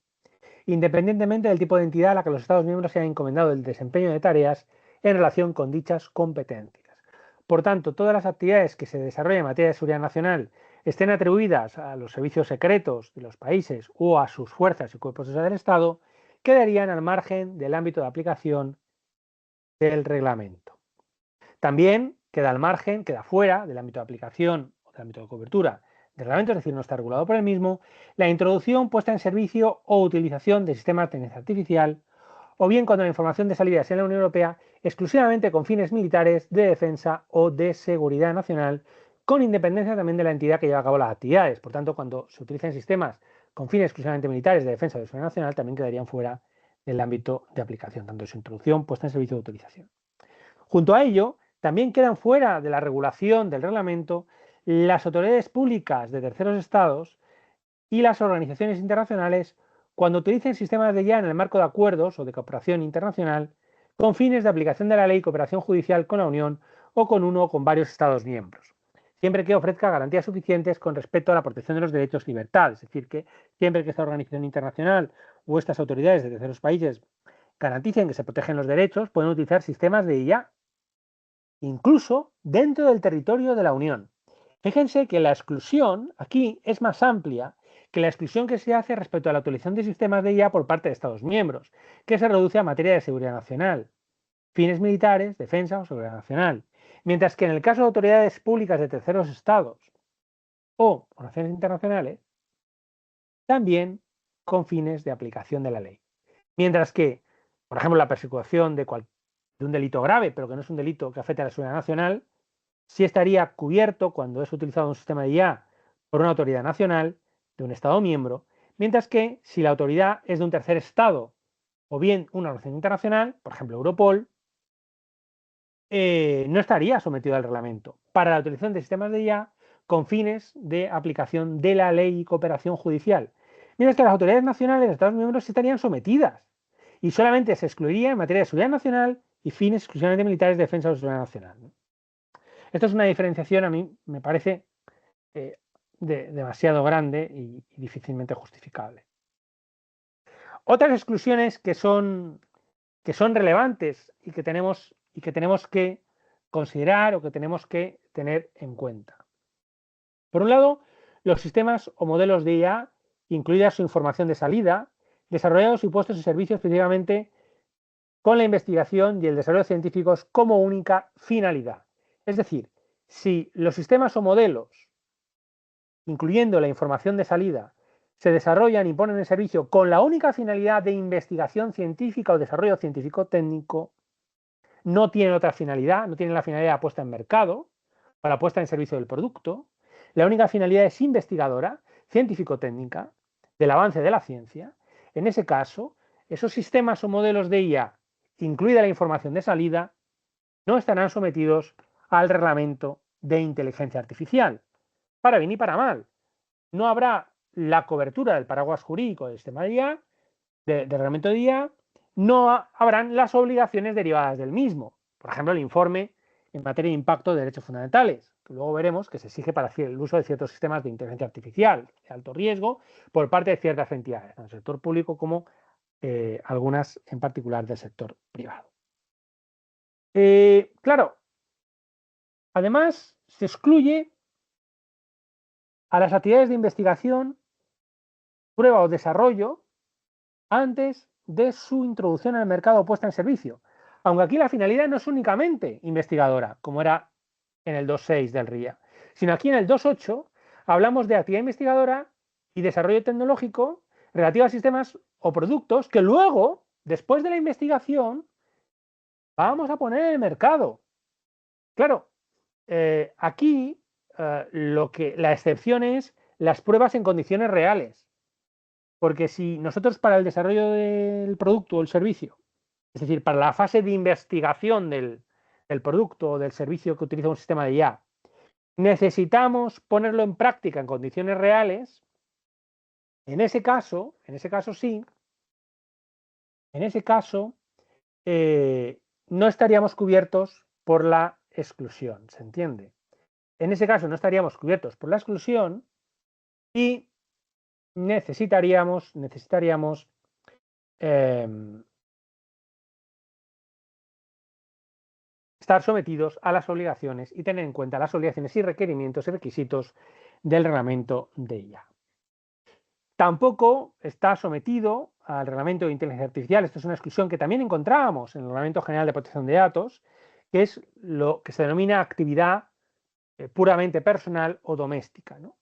[SPEAKER 1] independientemente del tipo de entidad a la que los Estados miembros se han encomendado el desempeño de tareas en relación con dichas competencias. Por tanto, todas las actividades que se desarrollen en materia de seguridad nacional estén atribuidas a los servicios secretos de los países o a sus fuerzas y cuerpos de seguridad del Estado, quedarían al margen del ámbito de aplicación del reglamento. También queda al margen, queda fuera del ámbito de aplicación o del ámbito de cobertura del reglamento, es decir, no está regulado por el mismo, la introducción, puesta en servicio o utilización de sistemas de inteligencia artificial, o bien cuando la información de salida sea en la Unión Europea exclusivamente con fines militares, de defensa o de seguridad nacional, con independencia también de la entidad que lleva a cabo las actividades. Por tanto, cuando se utilicen sistemas con fines exclusivamente militares, de defensa o de seguridad nacional, también quedarían fuera del ámbito de aplicación, tanto de su introducción, puesta en servicio o utilización. Junto a ello, también quedan fuera de la regulación del reglamento las autoridades públicas de terceros estados y las organizaciones internacionales cuando utilicen sistemas de IA en el marco de acuerdos o de cooperación internacional con fines de aplicación de la ley y cooperación judicial con la Unión o con uno o con varios Estados miembros, siempre que ofrezca garantías suficientes con respecto a la protección de los derechos y libertades. Es decir, que siempre que esta organización internacional o estas autoridades de terceros países garanticen que se protegen los derechos, pueden utilizar sistemas de IA incluso dentro del territorio de la Unión. Fíjense que la exclusión aquí es más amplia que la exclusión que se hace respecto a la utilización de sistemas de IA por parte de Estados miembros, que se reduce a materia de seguridad nacional, fines militares, defensa o seguridad nacional. Mientras que en el caso de autoridades públicas de terceros estados o organizaciones internacionales, también con fines de aplicación de la ley. Mientras que, por ejemplo, la persecución de un delito grave, pero que no es un delito que afecte a la seguridad nacional, sí estaría cubierto cuando es utilizado un sistema de IA por una autoridad nacional de un Estado miembro, mientras que si la autoridad es de un tercer Estado o bien una organización internacional, por ejemplo Europol, no estaría sometido al reglamento para la utilización de sistemas de IA con fines de aplicación de la ley y cooperación judicial, mientras que las autoridades nacionales de Estados miembros estarían sometidas y solamente se excluiría en materia de seguridad nacional y fines exclusivamente militares de defensa de la seguridad nacional. Esto es una diferenciación, a mí me parece demasiado grande y difícilmente justificable. Otras exclusiones que son relevantes y que tenemos y que tenemos que considerar o que tenemos que tener en cuenta. Por un lado, los sistemas o modelos de IA, incluida su información de salida, desarrollados y puestos en servicio específicamente con la investigación y el desarrollo científicos como única finalidad. Es decir, si los sistemas o modelos, incluyendo la información de salida, se desarrollan y ponen en servicio con la única finalidad de investigación científica o desarrollo científico técnico, no tienen otra finalidad, no tienen la finalidad de puesta en mercado o la puesta en servicio del producto. La única finalidad es investigadora, científico-técnica, del avance de la ciencia. En ese caso, esos sistemas o modelos de IA, incluida la información de salida, no estarán sometidos al reglamento de inteligencia artificial, para bien y para mal. No habrá la cobertura del paraguas jurídico del sistema de IA, del reglamento de IA, no habrán las obligaciones derivadas del mismo. Por ejemplo, el informe en materia de impacto de derechos fundamentales, que luego veremos que se exige para el uso de ciertos sistemas de inteligencia artificial de alto riesgo por parte de ciertas entidades, tanto del sector público como algunas en particular del sector privado. Claro, además se excluye a las actividades de investigación, prueba o desarrollo antes de su introducción al mercado o puesta en servicio. Aunque aquí la finalidad no es únicamente investigadora, como era en el 2.6 del RIA, sino aquí en el 2.8 hablamos de actividad investigadora y desarrollo tecnológico relativo a sistemas o productos que luego, después de la investigación, vamos a poner en el mercado. Claro, aquí la excepción es las pruebas en condiciones reales. Porque si nosotros para el desarrollo del producto o el servicio, es decir, para la fase de investigación del producto o del servicio que utiliza un sistema de IA, necesitamos ponerlo en práctica en condiciones reales, en ese caso sí, en ese caso no estaríamos cubiertos por la exclusión, ¿se entiende? En ese caso no estaríamos cubiertos por la exclusión y necesitaríamos estar sometidos a las obligaciones y tener en cuenta las obligaciones y requerimientos y requisitos del reglamento de IA. Tampoco está sometido al reglamento de inteligencia artificial. Esto es una exclusión que también encontrábamos en el Reglamento General de Protección de Datos, que es lo que se denomina actividad puramente personal o doméstica, ¿no?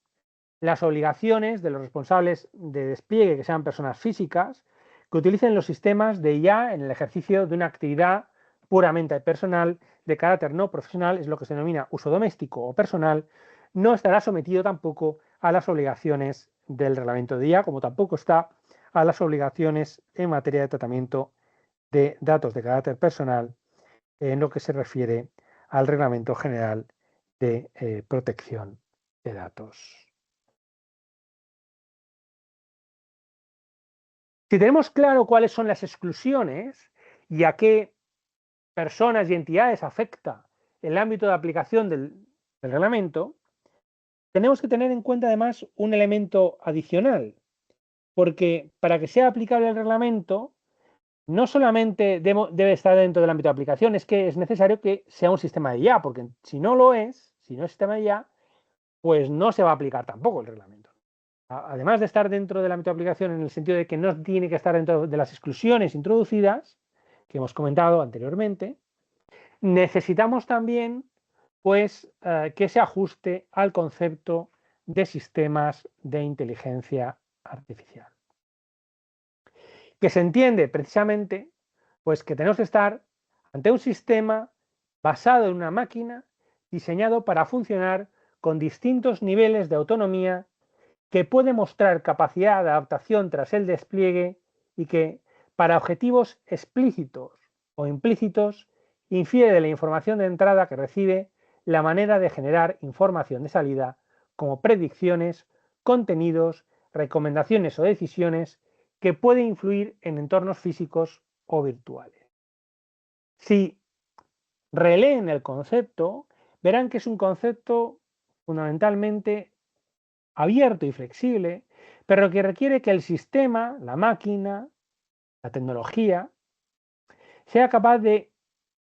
[SPEAKER 1] Las obligaciones de los responsables de despliegue, que sean personas físicas, que utilicen los sistemas de IA en el ejercicio de una actividad puramente personal de carácter no profesional, es lo que se denomina uso doméstico o personal, no estará sometido tampoco a las obligaciones del reglamento de IA, como tampoco está a las obligaciones en materia de tratamiento de datos de carácter personal en lo que se refiere al Reglamento General de Protección de Datos. Si tenemos claro cuáles son las exclusiones y a qué personas y entidades afecta el ámbito de aplicación del reglamento, tenemos que tener en cuenta además un elemento adicional, porque para que sea aplicable el reglamento, no solamente debe estar dentro del ámbito de aplicación, es que es necesario que sea un sistema de IA, porque si no lo es, si no es sistema de IA, pues no se va a aplicar tampoco el reglamento. Además de estar dentro del ámbito de aplicación en el sentido de que no tiene que estar dentro de las exclusiones introducidas, que hemos comentado anteriormente, necesitamos también pues, que se ajuste al concepto de sistemas de inteligencia artificial. Que se entiende precisamente pues, que tenemos que estar ante un sistema basado en una máquina diseñado para funcionar con distintos niveles de autonomía, que puede mostrar capacidad de adaptación tras el despliegue y que, para objetivos explícitos o implícitos, infiere de la información de entrada que recibe la manera de generar información de salida, como predicciones, contenidos, recomendaciones o decisiones que pueden influir en entornos físicos o virtuales. Si releen el concepto, verán que es un concepto fundamentalmente abierto y flexible, pero que requiere que el sistema, la máquina, la tecnología, sea capaz de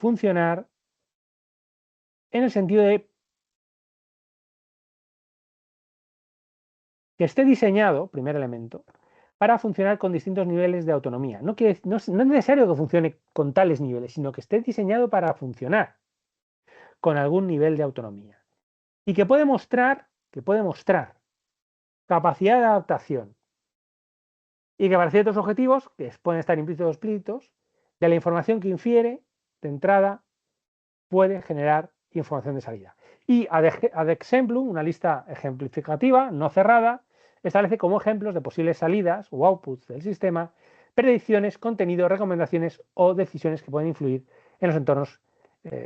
[SPEAKER 1] funcionar en el sentido de que esté diseñado, primer elemento, para funcionar con distintos niveles de autonomía. No es necesario que funcione con tales niveles, sino que esté diseñado para funcionar con algún nivel de autonomía. Y que puede mostrar capacidad de adaptación y que para ciertos objetivos, que pueden estar implícitos o explícitos, de la información que infiere de entrada puede generar información de salida. Y ad exemplum, una lista ejemplificativa no cerrada, establece como ejemplos de posibles salidas o outputs del sistema predicciones, contenidos, recomendaciones o decisiones que pueden influir en los entornos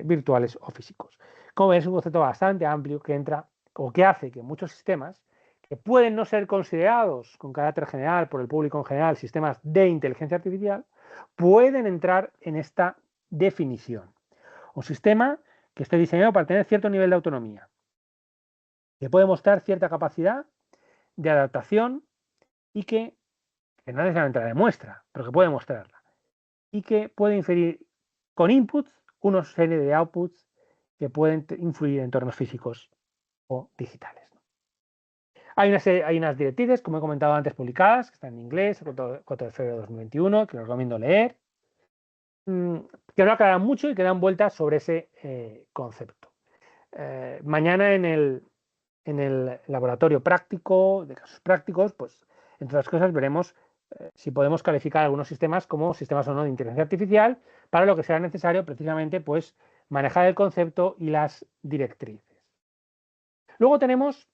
[SPEAKER 1] virtuales o físicos. Como ven, es un concepto bastante amplio que entra o que hace que muchos sistemas que pueden no ser considerados con carácter general por el público en general sistemas de inteligencia artificial, pueden entrar en esta definición. Un sistema que esté diseñado para tener cierto nivel de autonomía, que puede mostrar cierta capacidad de adaptación y que no necesariamente la demuestra, pero que puede mostrarla, y que puede inferir con inputs una serie de outputs que pueden influir en entornos físicos o digitales. Hay unas directrices, como he comentado antes, publicadas, que están en inglés, el 4 de febrero de 2021, que los recomiendo leer, que no aclaran mucho y que dan vueltas sobre ese concepto. Mañana en el laboratorio práctico, de casos prácticos, pues entre otras cosas veremos si podemos calificar algunos sistemas como sistemas o no de inteligencia artificial, para lo que será necesario precisamente pues manejar el concepto y las directrices. Luego tenemos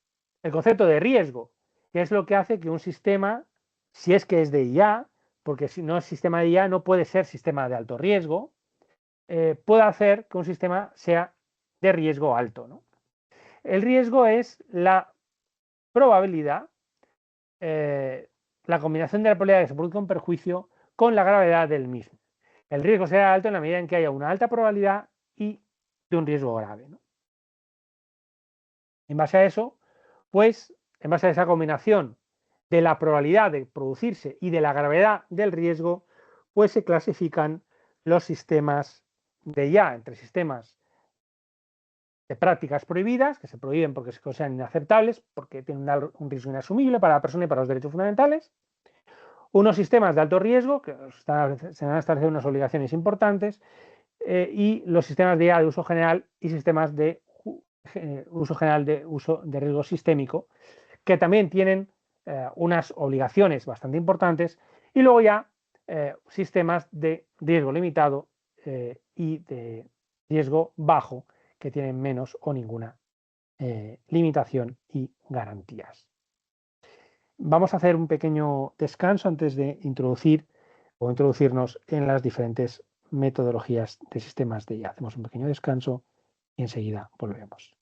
[SPEAKER 1] el concepto de riesgo, que es lo que hace que un sistema, si es que es de IA, porque si no es sistema de IA no puede ser sistema de alto riesgo, pueda hacer que un sistema sea de riesgo alto, ¿no? El riesgo es la probabilidad, la combinación de la probabilidad de que se produzca un perjuicio con la gravedad del mismo. El riesgo será alto en la medida en que haya una alta probabilidad y de un riesgo grave, ¿no? En base a eso, pues, en base a esa combinación de la probabilidad de producirse y de la gravedad del riesgo, pues se clasifican los sistemas de IA entre sistemas de prácticas prohibidas, que se prohíben porque se consideran inaceptables, porque tienen un riesgo inasumible para la persona y para los derechos fundamentales. Unos sistemas de alto riesgo, que se van a establecer unas obligaciones importantes, y los sistemas de IA de uso general y sistemas de uso general de uso de riesgo sistémico, que también tienen unas obligaciones bastante importantes, y luego ya sistemas de riesgo limitado y de riesgo bajo, que tienen menos o ninguna limitación y garantías. Vamos a hacer un pequeño descanso antes de introducirnos en las diferentes metodologías de sistemas de IA. Hacemos un pequeño descanso y enseguida volvemos.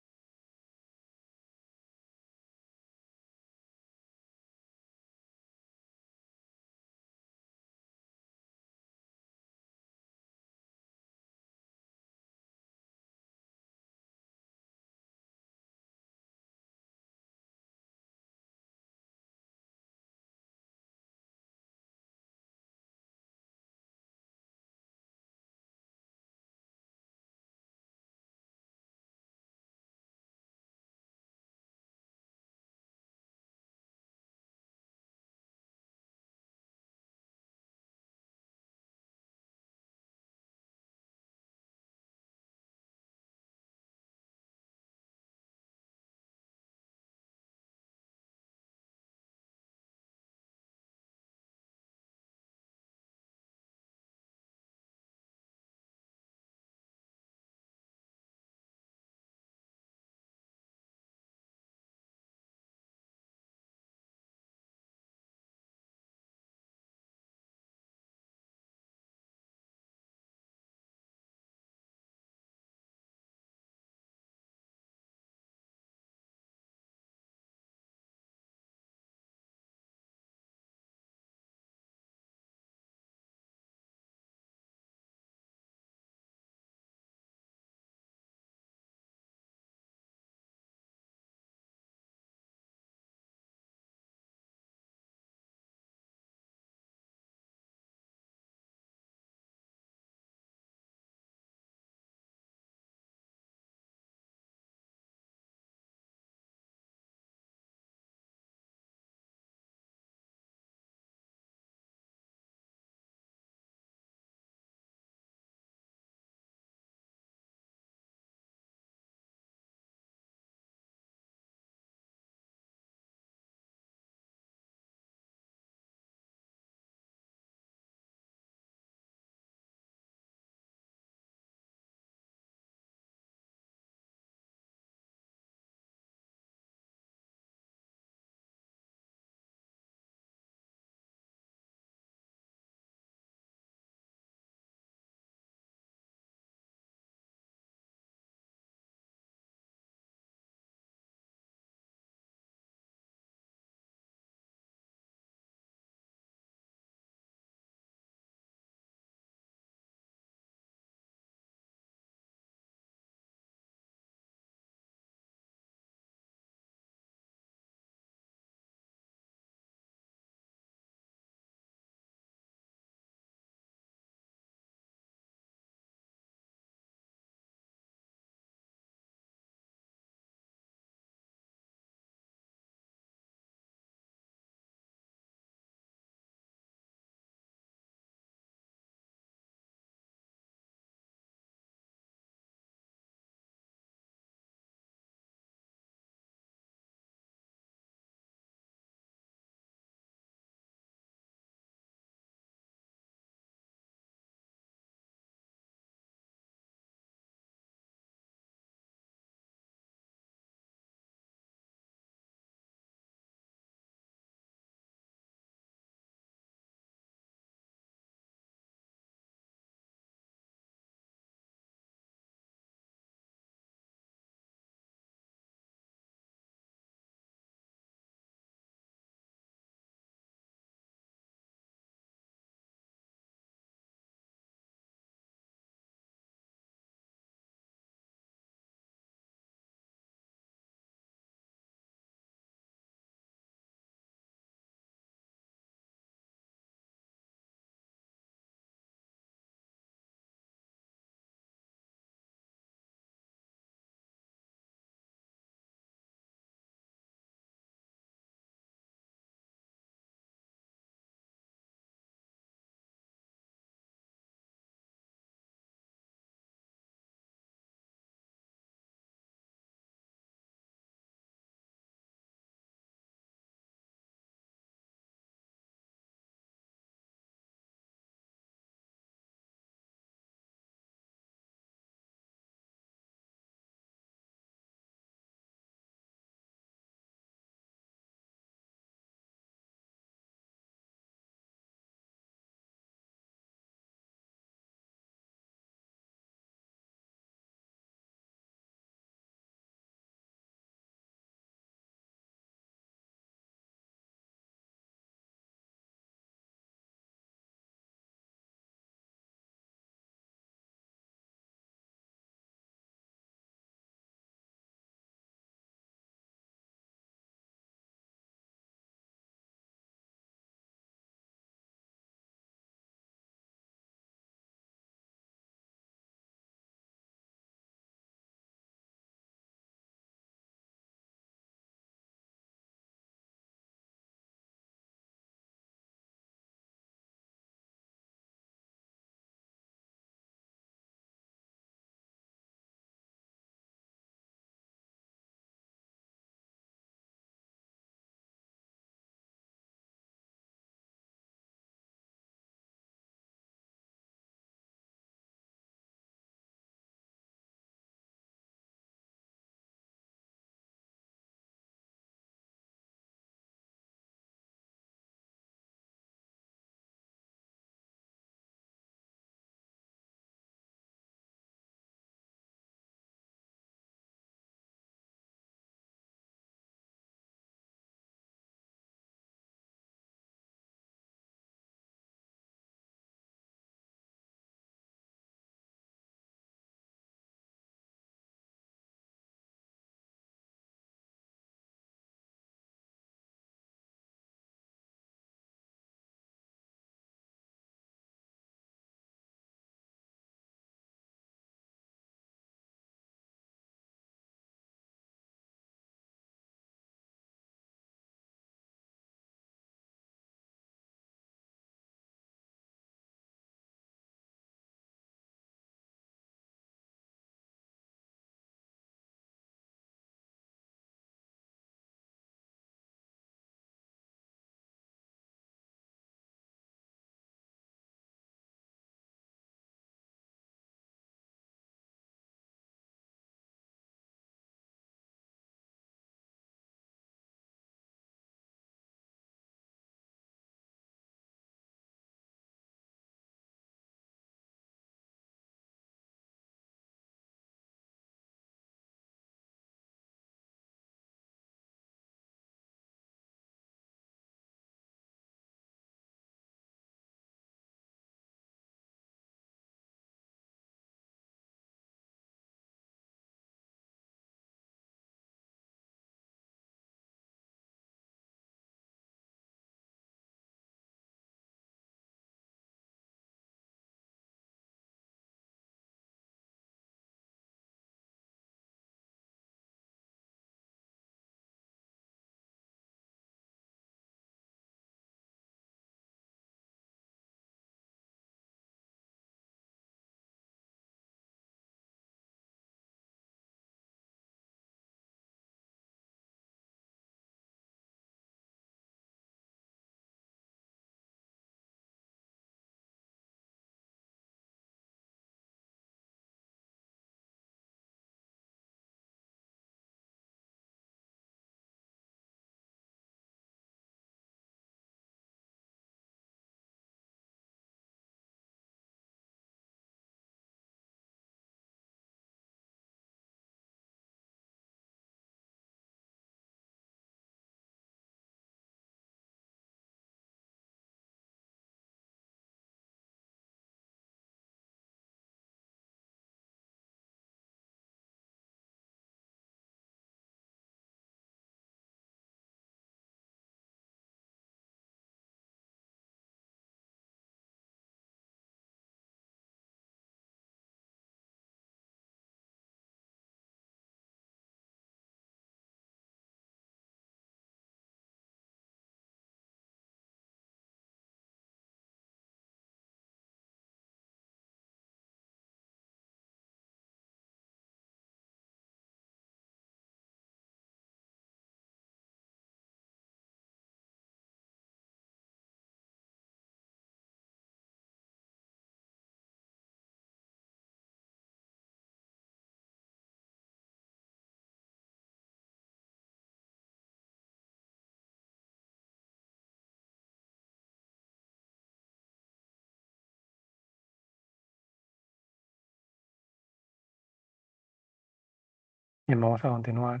[SPEAKER 1] Bien, vamos a continuar.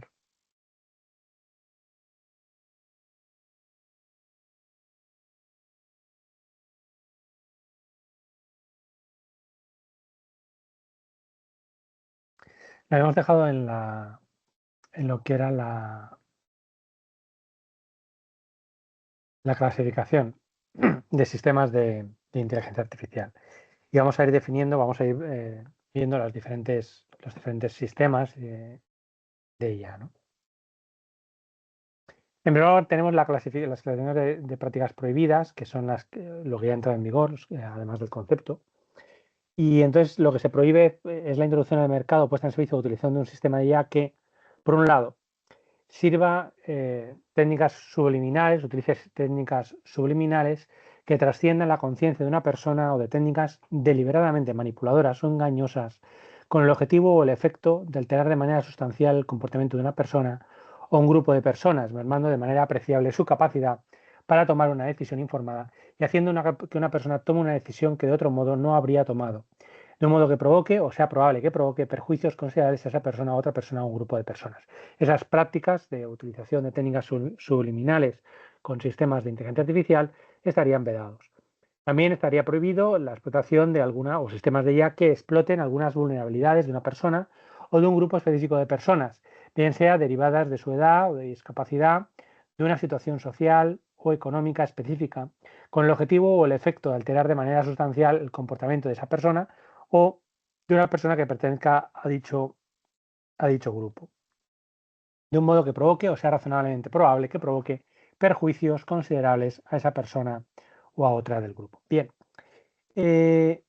[SPEAKER 1] La habíamos dejado en lo que era la clasificación de sistemas de inteligencia artificial. Y vamos a ir definiendo, vamos a ir viendo los diferentes sistemas de IA, ¿no? En primer lugar, tenemos las clasificaciones de prácticas prohibidas, que son lo que ya entra en vigor, además del concepto. Y entonces lo que se prohíbe es la introducción al mercado puesta en servicio o utilización de un sistema de IA que, por un lado, sirva técnicas subliminales, utilice técnicas subliminales que trasciendan la conciencia de una persona o de técnicas deliberadamente manipuladoras o engañosas con el objetivo o el efecto de alterar de manera sustancial el comportamiento de una persona o un grupo de personas, mermando de manera apreciable su capacidad para tomar una decisión informada y haciendo que una persona tome una decisión que de otro modo no habría tomado, de un modo que provoque o sea probable que provoque perjuicios considerables a esa persona, a otra persona o un grupo de personas. Esas prácticas de utilización de técnicas subliminales con sistemas de inteligencia artificial estarían vedados. También estaría prohibido la explotación de alguna o sistemas de IA que exploten algunas vulnerabilidades de una persona o de un grupo específico de personas, bien sea derivadas de su edad o de discapacidad, de una situación social o económica específica, con el objetivo o el efecto de alterar de manera sustancial el comportamiento de esa persona o de una persona que pertenezca a dicho grupo, de un modo que provoque o sea razonablemente probable que provoque perjuicios considerables a esa persona o a otra del grupo. Bien, eh,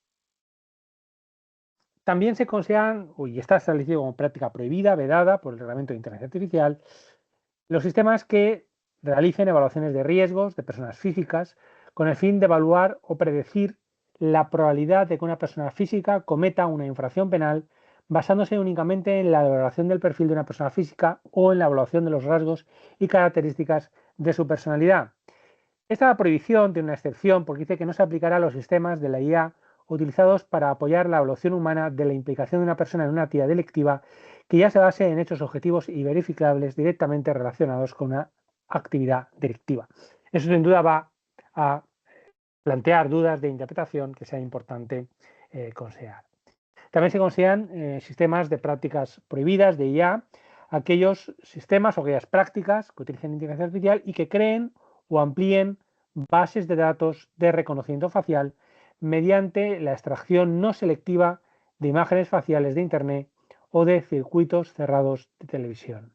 [SPEAKER 1] también se consideran, y está establecido como práctica prohibida, vedada por el Reglamento de Inteligencia Artificial, los sistemas que realicen evaluaciones de riesgos de personas físicas con el fin de evaluar o predecir la probabilidad de que una persona física cometa una infracción penal basándose únicamente en la evaluación del perfil de una persona física o en la evaluación de los rasgos y características de su personalidad. Esta prohibición tiene una excepción porque dice que no se aplicará a los sistemas de la IA utilizados para apoyar la evaluación humana de la implicación de una persona en una actividad delictiva que ya se base en hechos objetivos y verificables directamente relacionados con una actividad delictiva. Eso sin duda va a plantear dudas de interpretación que sea importante considerar. También se consideran sistemas de prácticas prohibidas de IA, aquellos sistemas o aquellas prácticas que utilicen inteligencia artificial y que creen o amplíen bases de datos de reconocimiento facial mediante la extracción no selectiva de imágenes faciales de Internet o de circuitos cerrados de televisión.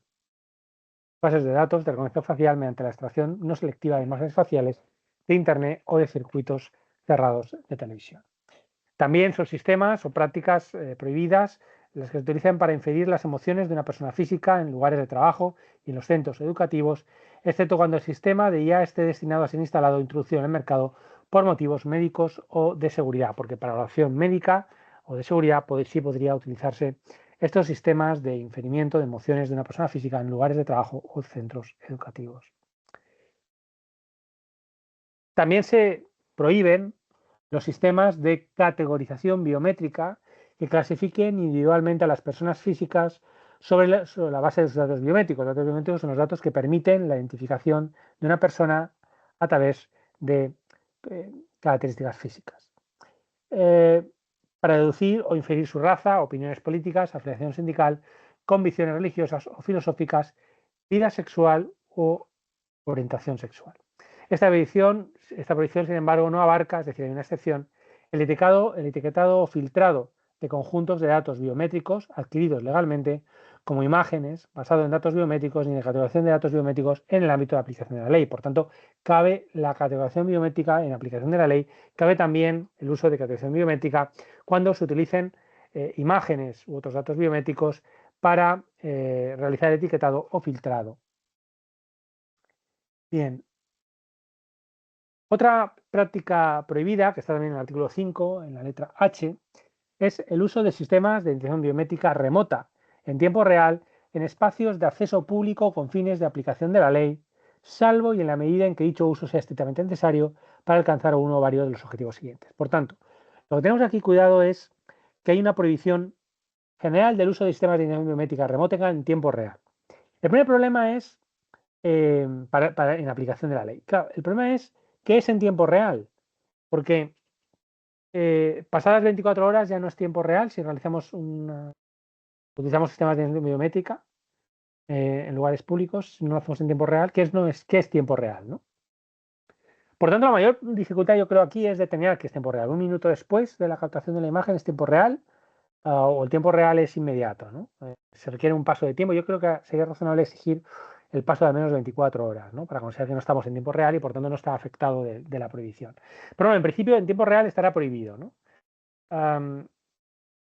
[SPEAKER 1] Bases de datos de reconocimiento facial mediante la extracción no selectiva de imágenes faciales de Internet o de circuitos cerrados de televisión. También son sistemas o prácticas prohibidas las que se utilizan para inferir las emociones de una persona física en lugares de trabajo y en los centros educativos, excepto cuando el sistema de IA esté destinado a ser instalado o introducido en el mercado por motivos médicos o de seguridad, porque para la acción médica o de seguridad sí podría utilizarse estos sistemas de inferimiento de emociones de una persona física en lugares de trabajo o centros educativos. También se prohíben los sistemas de categorización biométrica que clasifiquen individualmente a las personas físicas sobre la base de sus datos biométricos. Los datos biométricos son los datos que permiten la identificación de una persona a través de características físicas. Para deducir o inferir su raza, opiniones políticas, afiliación sindical, convicciones religiosas o filosóficas, vida sexual o orientación sexual. Esta prohibición, sin embargo, no abarca, es decir, hay una excepción, el etiquetado o filtrado de conjuntos de datos biométricos adquiridos legalmente como imágenes basado en datos biométricos ni de categorización de datos biométricos en el ámbito de aplicación de la ley. Por tanto, cabe la categorización biométrica en aplicación de la ley, cabe también el uso de categorización biométrica cuando se utilicen imágenes u otros datos biométricos para realizar etiquetado o filtrado. Bien. Otra práctica prohibida, que está también en el artículo 5, en la letra H, es el uso de sistemas de identificación biométrica remota, en tiempo real, en espacios de acceso público con fines de aplicación de la ley, salvo y en la medida en que dicho uso sea estrictamente necesario para alcanzar uno o varios de los objetivos siguientes. Por tanto, lo que tenemos aquí cuidado es que hay una prohibición general del uso de sistemas de identificación biométrica remota en tiempo real. El primer problema es en aplicación de la ley. Claro, el problema es que es en tiempo real, porque pasadas 24 horas ya no es tiempo real si utilizamos sistemas de identificación biométrica en lugares públicos, si no lo hacemos en tiempo real, ¿qué es tiempo real, ¿no? Por tanto, la mayor dificultad yo creo aquí es determinar qué es tiempo real. Un minuto después de la captación de la imagen es tiempo real o el tiempo real es inmediato, ¿no? Se requiere un paso de tiempo. Yo creo que sería razonable exigir el paso de al menos 24 horas, ¿no? Para considerar que no estamos en tiempo real y por tanto no está afectado de la prohibición. Pero bueno, en principio en tiempo real estará prohibido, ¿no?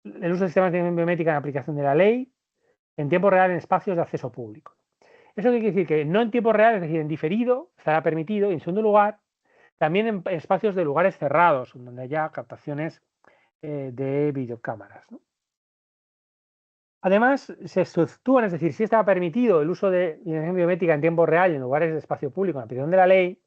[SPEAKER 1] El uso de sistemas de identificación biométrica en aplicación de la ley en tiempo real en espacios de acceso público. Eso quiere decir que no en tiempo real, es decir, en diferido, estará permitido, y en segundo lugar, también en espacios de lugares cerrados, donde haya captaciones de videocámaras, ¿no? Además, se estructuran, es decir, si está permitido el uso de identificación biométrica en tiempo real en lugares de espacio público en aplicación de la ley,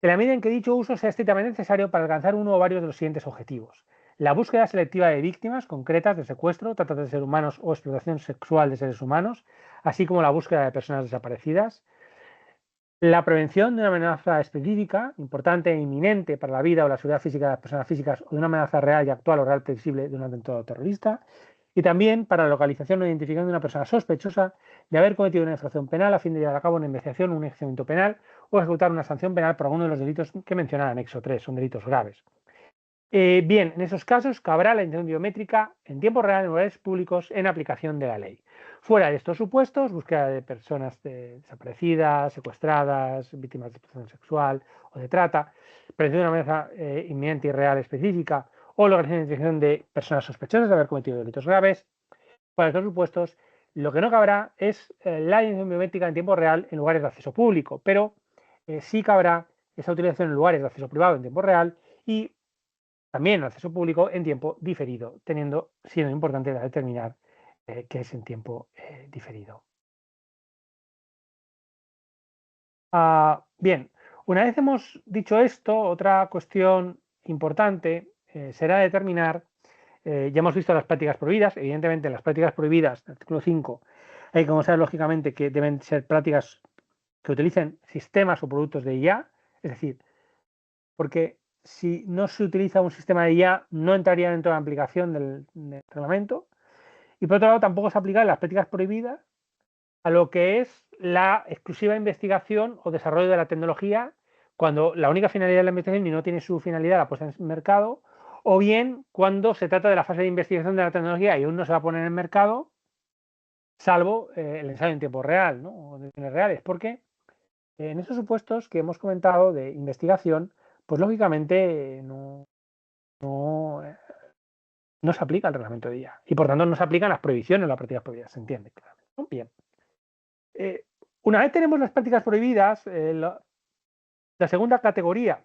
[SPEAKER 1] en la medida en que dicho uso sea estrictamente necesario para alcanzar uno o varios de los siguientes objetivos. La búsqueda selectiva de víctimas concretas de secuestro, trata de seres humanos o explotación sexual de seres humanos, así como la búsqueda de personas desaparecidas. La prevención de una amenaza específica, importante e inminente para la vida o la seguridad física de las personas físicas o de una amenaza real y actual o real previsible de un atentado terrorista. Y también para la localización o identificación de una persona sospechosa de haber cometido una infracción penal a fin de llevar a cabo una investigación o un enjuiciamiento penal o ejecutar una sanción penal por alguno de los delitos que menciona el anexo 3, son delitos graves. Bien, en esos casos cabrá la identificación biométrica en tiempo real en lugares públicos en aplicación de la ley. Fuera de estos supuestos, búsqueda de personas desaparecidas, secuestradas, víctimas de explotación sexual o de trata, prevención de una amenaza inminente y real específica o localización e identificación de personas sospechosas de haber cometido delitos graves. Fuera de estos supuestos, lo que no cabrá es la identificación biométrica en tiempo real en lugares de acceso público, pero sí cabrá esa utilización en lugares de acceso privado en tiempo real y también el acceso público en tiempo diferido, siendo importante determinar qué es en tiempo diferido. Bien, una vez hemos dicho esto, otra cuestión importante será determinar, ya hemos visto las prácticas prohibidas, evidentemente las prácticas prohibidas, del artículo 5, hay que conocer lógicamente que deben ser prácticas que utilicen sistemas o productos de IA, es decir, porque si no se utiliza un sistema de IA, no entraría dentro de la aplicación del reglamento. Y por otro lado, tampoco se aplican las prácticas prohibidas a lo que es la exclusiva investigación o desarrollo de la tecnología, cuando la única finalidad de la investigación y no tiene su finalidad la puesta en el mercado, o bien cuando se trata de la fase de investigación de la tecnología y aún no se va a poner en el mercado, salvo el ensayo en tiempo real, ¿no? O de condiciones reales, porque en esos supuestos que hemos comentado de investigación, pues lógicamente no se aplica el reglamento de IA y por tanto no se aplican las prohibiciones, las prácticas prohibidas, se entiende, claro. Bien. Una vez tenemos las prácticas prohibidas, la segunda categoría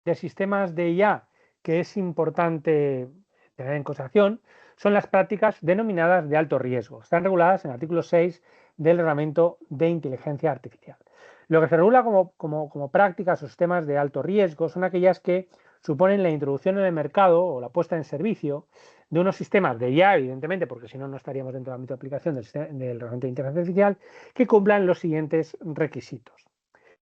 [SPEAKER 1] de sistemas de IA que es importante tener en consideración son las prácticas denominadas de alto riesgo. Están reguladas en el artículo 6 del reglamento de inteligencia artificial. Lo que se regula como prácticas o sistemas de alto riesgo son aquellas que suponen la introducción en el mercado o la puesta en servicio de unos sistemas de IA, evidentemente, porque si no, no estaríamos dentro del ámbito de aplicación del reglamento de inteligencia artificial, que cumplan los siguientes requisitos.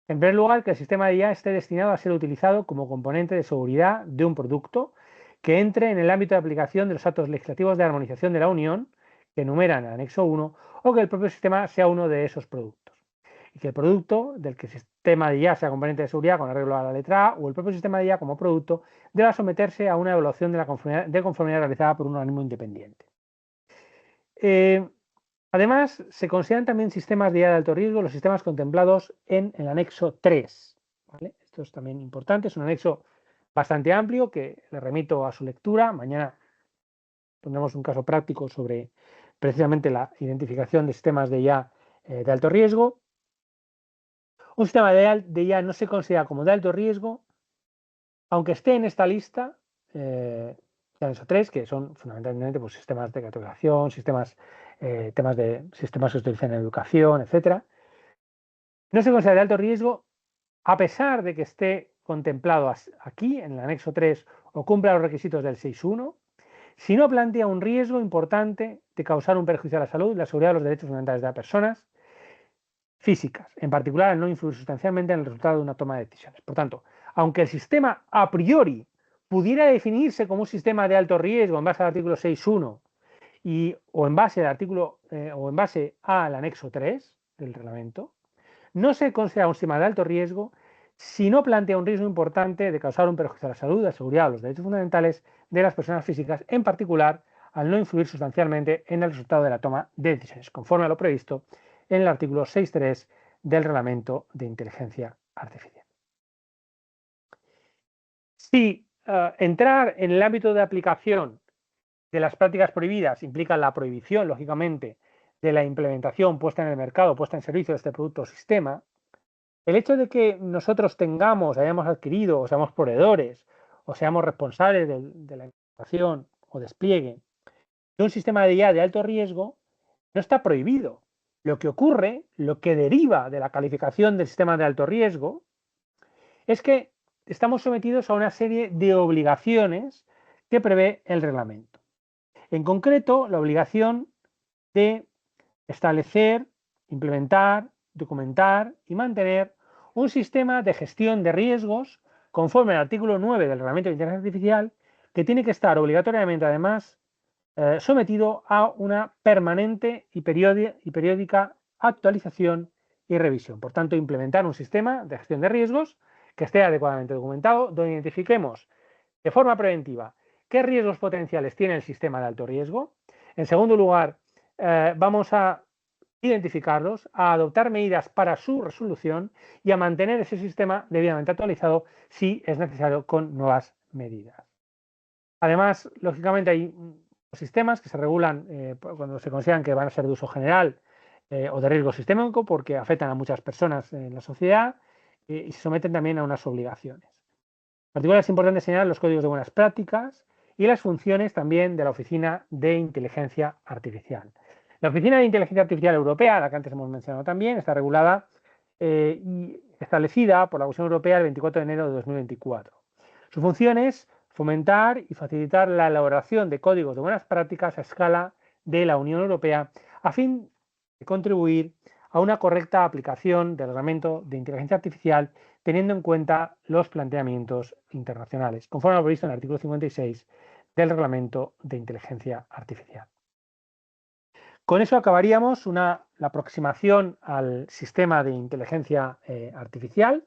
[SPEAKER 1] En primer lugar, que el sistema de IA esté destinado a ser utilizado como componente de seguridad de un producto que entre en el ámbito de aplicación de los actos legislativos de armonización de la Unión, que enumeran el anexo 1, o que el propio sistema sea uno de esos productos. Y que el producto del que el sistema de IA sea componente de seguridad con arreglo a la letra A, o el propio sistema de IA como producto, deba someterse a una evaluación de conformidad realizada por un organismo independiente. Además, se consideran también sistemas de IA de alto riesgo los sistemas contemplados en el anexo 3. ¿Vale? Esto es también importante, es un anexo bastante amplio que le remito a su lectura. Mañana pondremos un caso práctico sobre precisamente la identificación de sistemas de IA de alto riesgo. Un sistema de IA no se considera como de alto riesgo, aunque esté en esta lista, de anexo 3, que son fundamentalmente pues, sistemas de categorización, temas de sistemas que se utilizan en educación, etc. No se considera de alto riesgo a pesar de que esté contemplado aquí en el anexo 3 o cumpla los requisitos del 6.1, si no plantea un riesgo importante de causar un perjuicio a la salud, la seguridad de los derechos fundamentales de las personas físicas, en particular al no influir sustancialmente en el resultado de una toma de decisiones. Por tanto, aunque el sistema a priori pudiera definirse como un sistema de alto riesgo en base al artículo 6.1 o en base al anexo 3 del reglamento, no se considera un sistema de alto riesgo si no plantea un riesgo importante de causar un perjuicio a la salud, la seguridad o los derechos fundamentales de las personas físicas, en particular al no influir sustancialmente en el resultado de la toma de decisiones, conforme a lo previsto en el artículo 6.3 del Reglamento de Inteligencia Artificial. Si entrar en el ámbito de aplicación de las prácticas prohibidas implica la prohibición, lógicamente, de la implementación, puesta en el mercado, puesta en servicio de este producto o sistema, el hecho de que nosotros tengamos, hayamos adquirido, o seamos proveedores, o seamos responsables de la implementación o despliegue de un sistema de IA de alto riesgo, no está prohibido. Lo que ocurre, lo que deriva de la calificación del sistema de alto riesgo, es que estamos sometidos a una serie de obligaciones que prevé el reglamento. En concreto, la obligación de establecer, implementar, documentar y mantener un sistema de gestión de riesgos conforme al artículo 9 del Reglamento de Inteligencia Artificial, que tiene que estar obligatoriamente, además, sometido a una permanente y periódica actualización y revisión. Por tanto, implementar un sistema de gestión de riesgos que esté adecuadamente documentado, donde identifiquemos de forma preventiva qué riesgos potenciales tiene el sistema de alto riesgo. En segundo lugar, vamos a identificarlos, a adoptar medidas para su resolución y a mantener ese sistema debidamente actualizado si es necesario con nuevas medidas. Además, lógicamente hay sistemas que se regulan cuando se consideran que van a ser de uso general o de riesgo sistémico porque afectan a muchas personas en la sociedad y se someten también a unas obligaciones. En particular es importante señalar los códigos de buenas prácticas y las funciones también de la Oficina de Inteligencia Artificial. La Oficina de Inteligencia Artificial Europea, la que antes hemos mencionado también, está regulada y establecida por la Comisión Europea el 24 de enero de 2024. Su función es fomentar y facilitar la elaboración de códigos de buenas prácticas a escala de la Unión Europea a fin de contribuir a una correcta aplicación del Reglamento de Inteligencia Artificial teniendo en cuenta los planteamientos internacionales, conforme a lo previsto en el artículo 56 del Reglamento de Inteligencia Artificial. Con eso acabaríamos la aproximación al sistema de inteligencia artificial,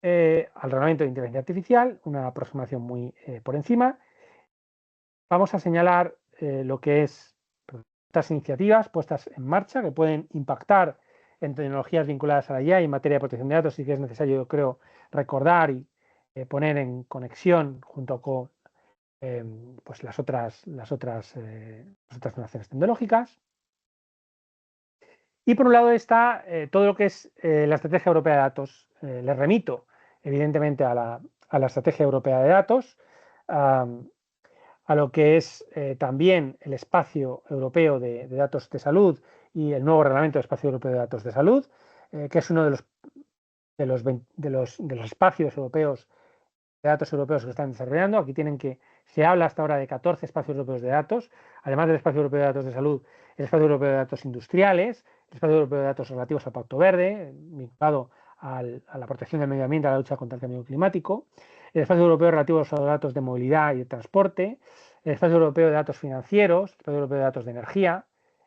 [SPEAKER 1] al reglamento de inteligencia artificial, una aproximación muy por encima. Vamos a señalar lo que es estas iniciativas puestas en marcha que pueden impactar en tecnologías vinculadas a la IA y en materia de protección de datos. Sí que es necesario, yo creo, recordar y poner en conexión junto con pues las otras innovaciones tecnológicas. Y por un lado está todo lo que es la Estrategia Europea de Datos. Les remito, evidentemente, a la Estrategia Europea de Datos, a lo que es también el Espacio Europeo de Datos de Salud y el nuevo Reglamento de Espacio Europeo de Datos de Salud, que es uno de los espacios europeos de datos europeos que están desarrollando. Aquí se habla hasta ahora de 14 espacios europeos de datos, además del Espacio Europeo de Datos de Salud, el Espacio Europeo de Datos Industriales, el Espacio Europeo de Datos relativos al Pacto Verde, vinculado a la protección del medio ambiente, a la lucha contra el cambio climático, el Espacio Europeo relativo a los datos de movilidad y de transporte, el Espacio Europeo de Datos Financieros, el Espacio Europeo de Datos de Energía,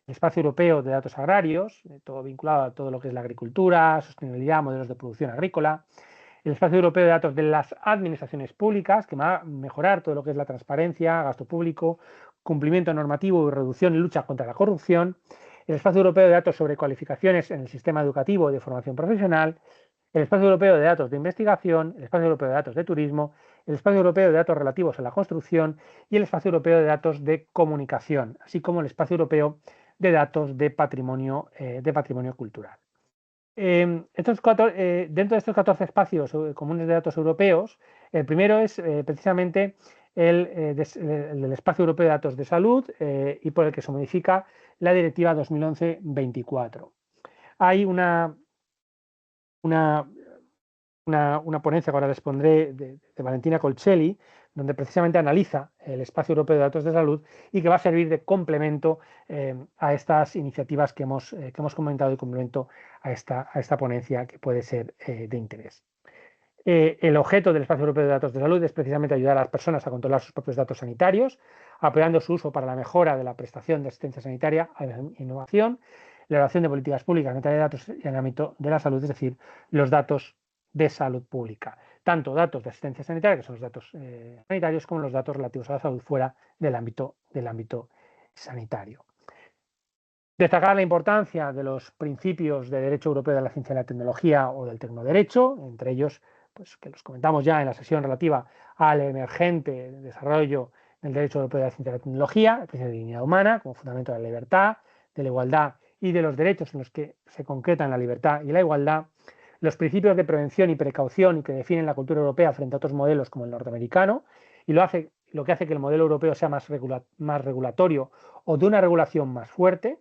[SPEAKER 1] el Espacio Europeo de Datos Agrarios, todo vinculado a todo lo que es la agricultura, sostenibilidad, modelos de producción agrícola, el Espacio Europeo de Datos de las Administraciones Públicas, que va a mejorar todo lo que es la transparencia, gasto público, cumplimiento normativo y reducción y lucha contra la corrupción, el Espacio Europeo de Datos sobre cualificaciones en el sistema educativo y de formación profesional, el Espacio Europeo de Datos de Investigación, el Espacio Europeo de Datos de Turismo, el Espacio Europeo de Datos relativos a la construcción y el Espacio Europeo de Datos de Comunicación, así como el Espacio Europeo de Datos de Patrimonio Cultural. Dentro de estos 14 espacios comunes de datos europeos, el primero es precisamente el del Espacio Europeo de Datos de Salud y por el que se modifica la Directiva 2011-24. Hay una una ponencia que ahora les pondré de Valentina Colcelli, donde precisamente analiza el espacio europeo de datos de salud y que va a servir de complemento a estas iniciativas que hemos comentado y complemento a esta ponencia que puede ser de interés. El objeto del espacio europeo de datos de salud es precisamente ayudar a las personas a controlar sus propios datos sanitarios, apoyando su uso para la mejora de la prestación de asistencia sanitaria, innovación, la elaboración de políticas públicas en materia de datos en el ámbito de la salud, es decir, los datos de salud pública. Tanto datos de asistencia sanitaria, que son los datos sanitarios, como los datos relativos a la salud fuera del ámbito sanitario. Destacar la importancia de los principios de derecho europeo de la ciencia y la tecnología o del tecnoderecho, entre ellos, pues, que los comentamos ya en la sesión relativa al emergente desarrollo del derecho europeo de la ciencia y la tecnología, el principio de dignidad humana como fundamento de la libertad, de la igualdad y de los derechos en los que se concretan la libertad y la igualdad, los principios de prevención y precaución que definen la cultura europea frente a otros modelos como el norteamericano, y lo que hace que el modelo europeo sea más regulatorio o de una regulación más fuerte,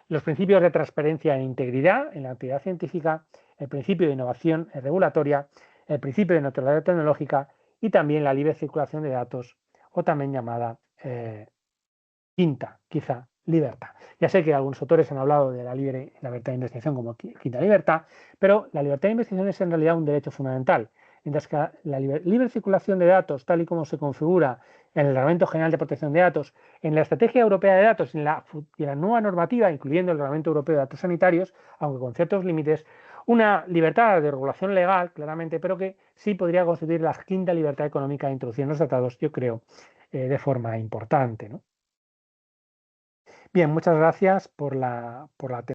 [SPEAKER 1] los principios de transparencia e integridad en la actividad científica, el principio de innovación regulatoria, el principio de neutralidad tecnológica y también la libre circulación de datos, o también llamada quinta, quizá, libertad. Ya sé que algunos autores han hablado de la libertad de investigación como quinta libertad, pero la libertad de investigación es en realidad un derecho fundamental, mientras que la libre circulación de datos, tal y como se configura en el Reglamento General de Protección de Datos, en la Estrategia Europea de Datos y en la nueva normativa, incluyendo el Reglamento Europeo de Datos Sanitarios, aunque con ciertos límites, una libertad de regulación legal, claramente, pero que sí podría constituir la quinta libertad económica introducida en los tratados, yo creo, de forma importante, ¿no? Bien, muchas gracias por la atención.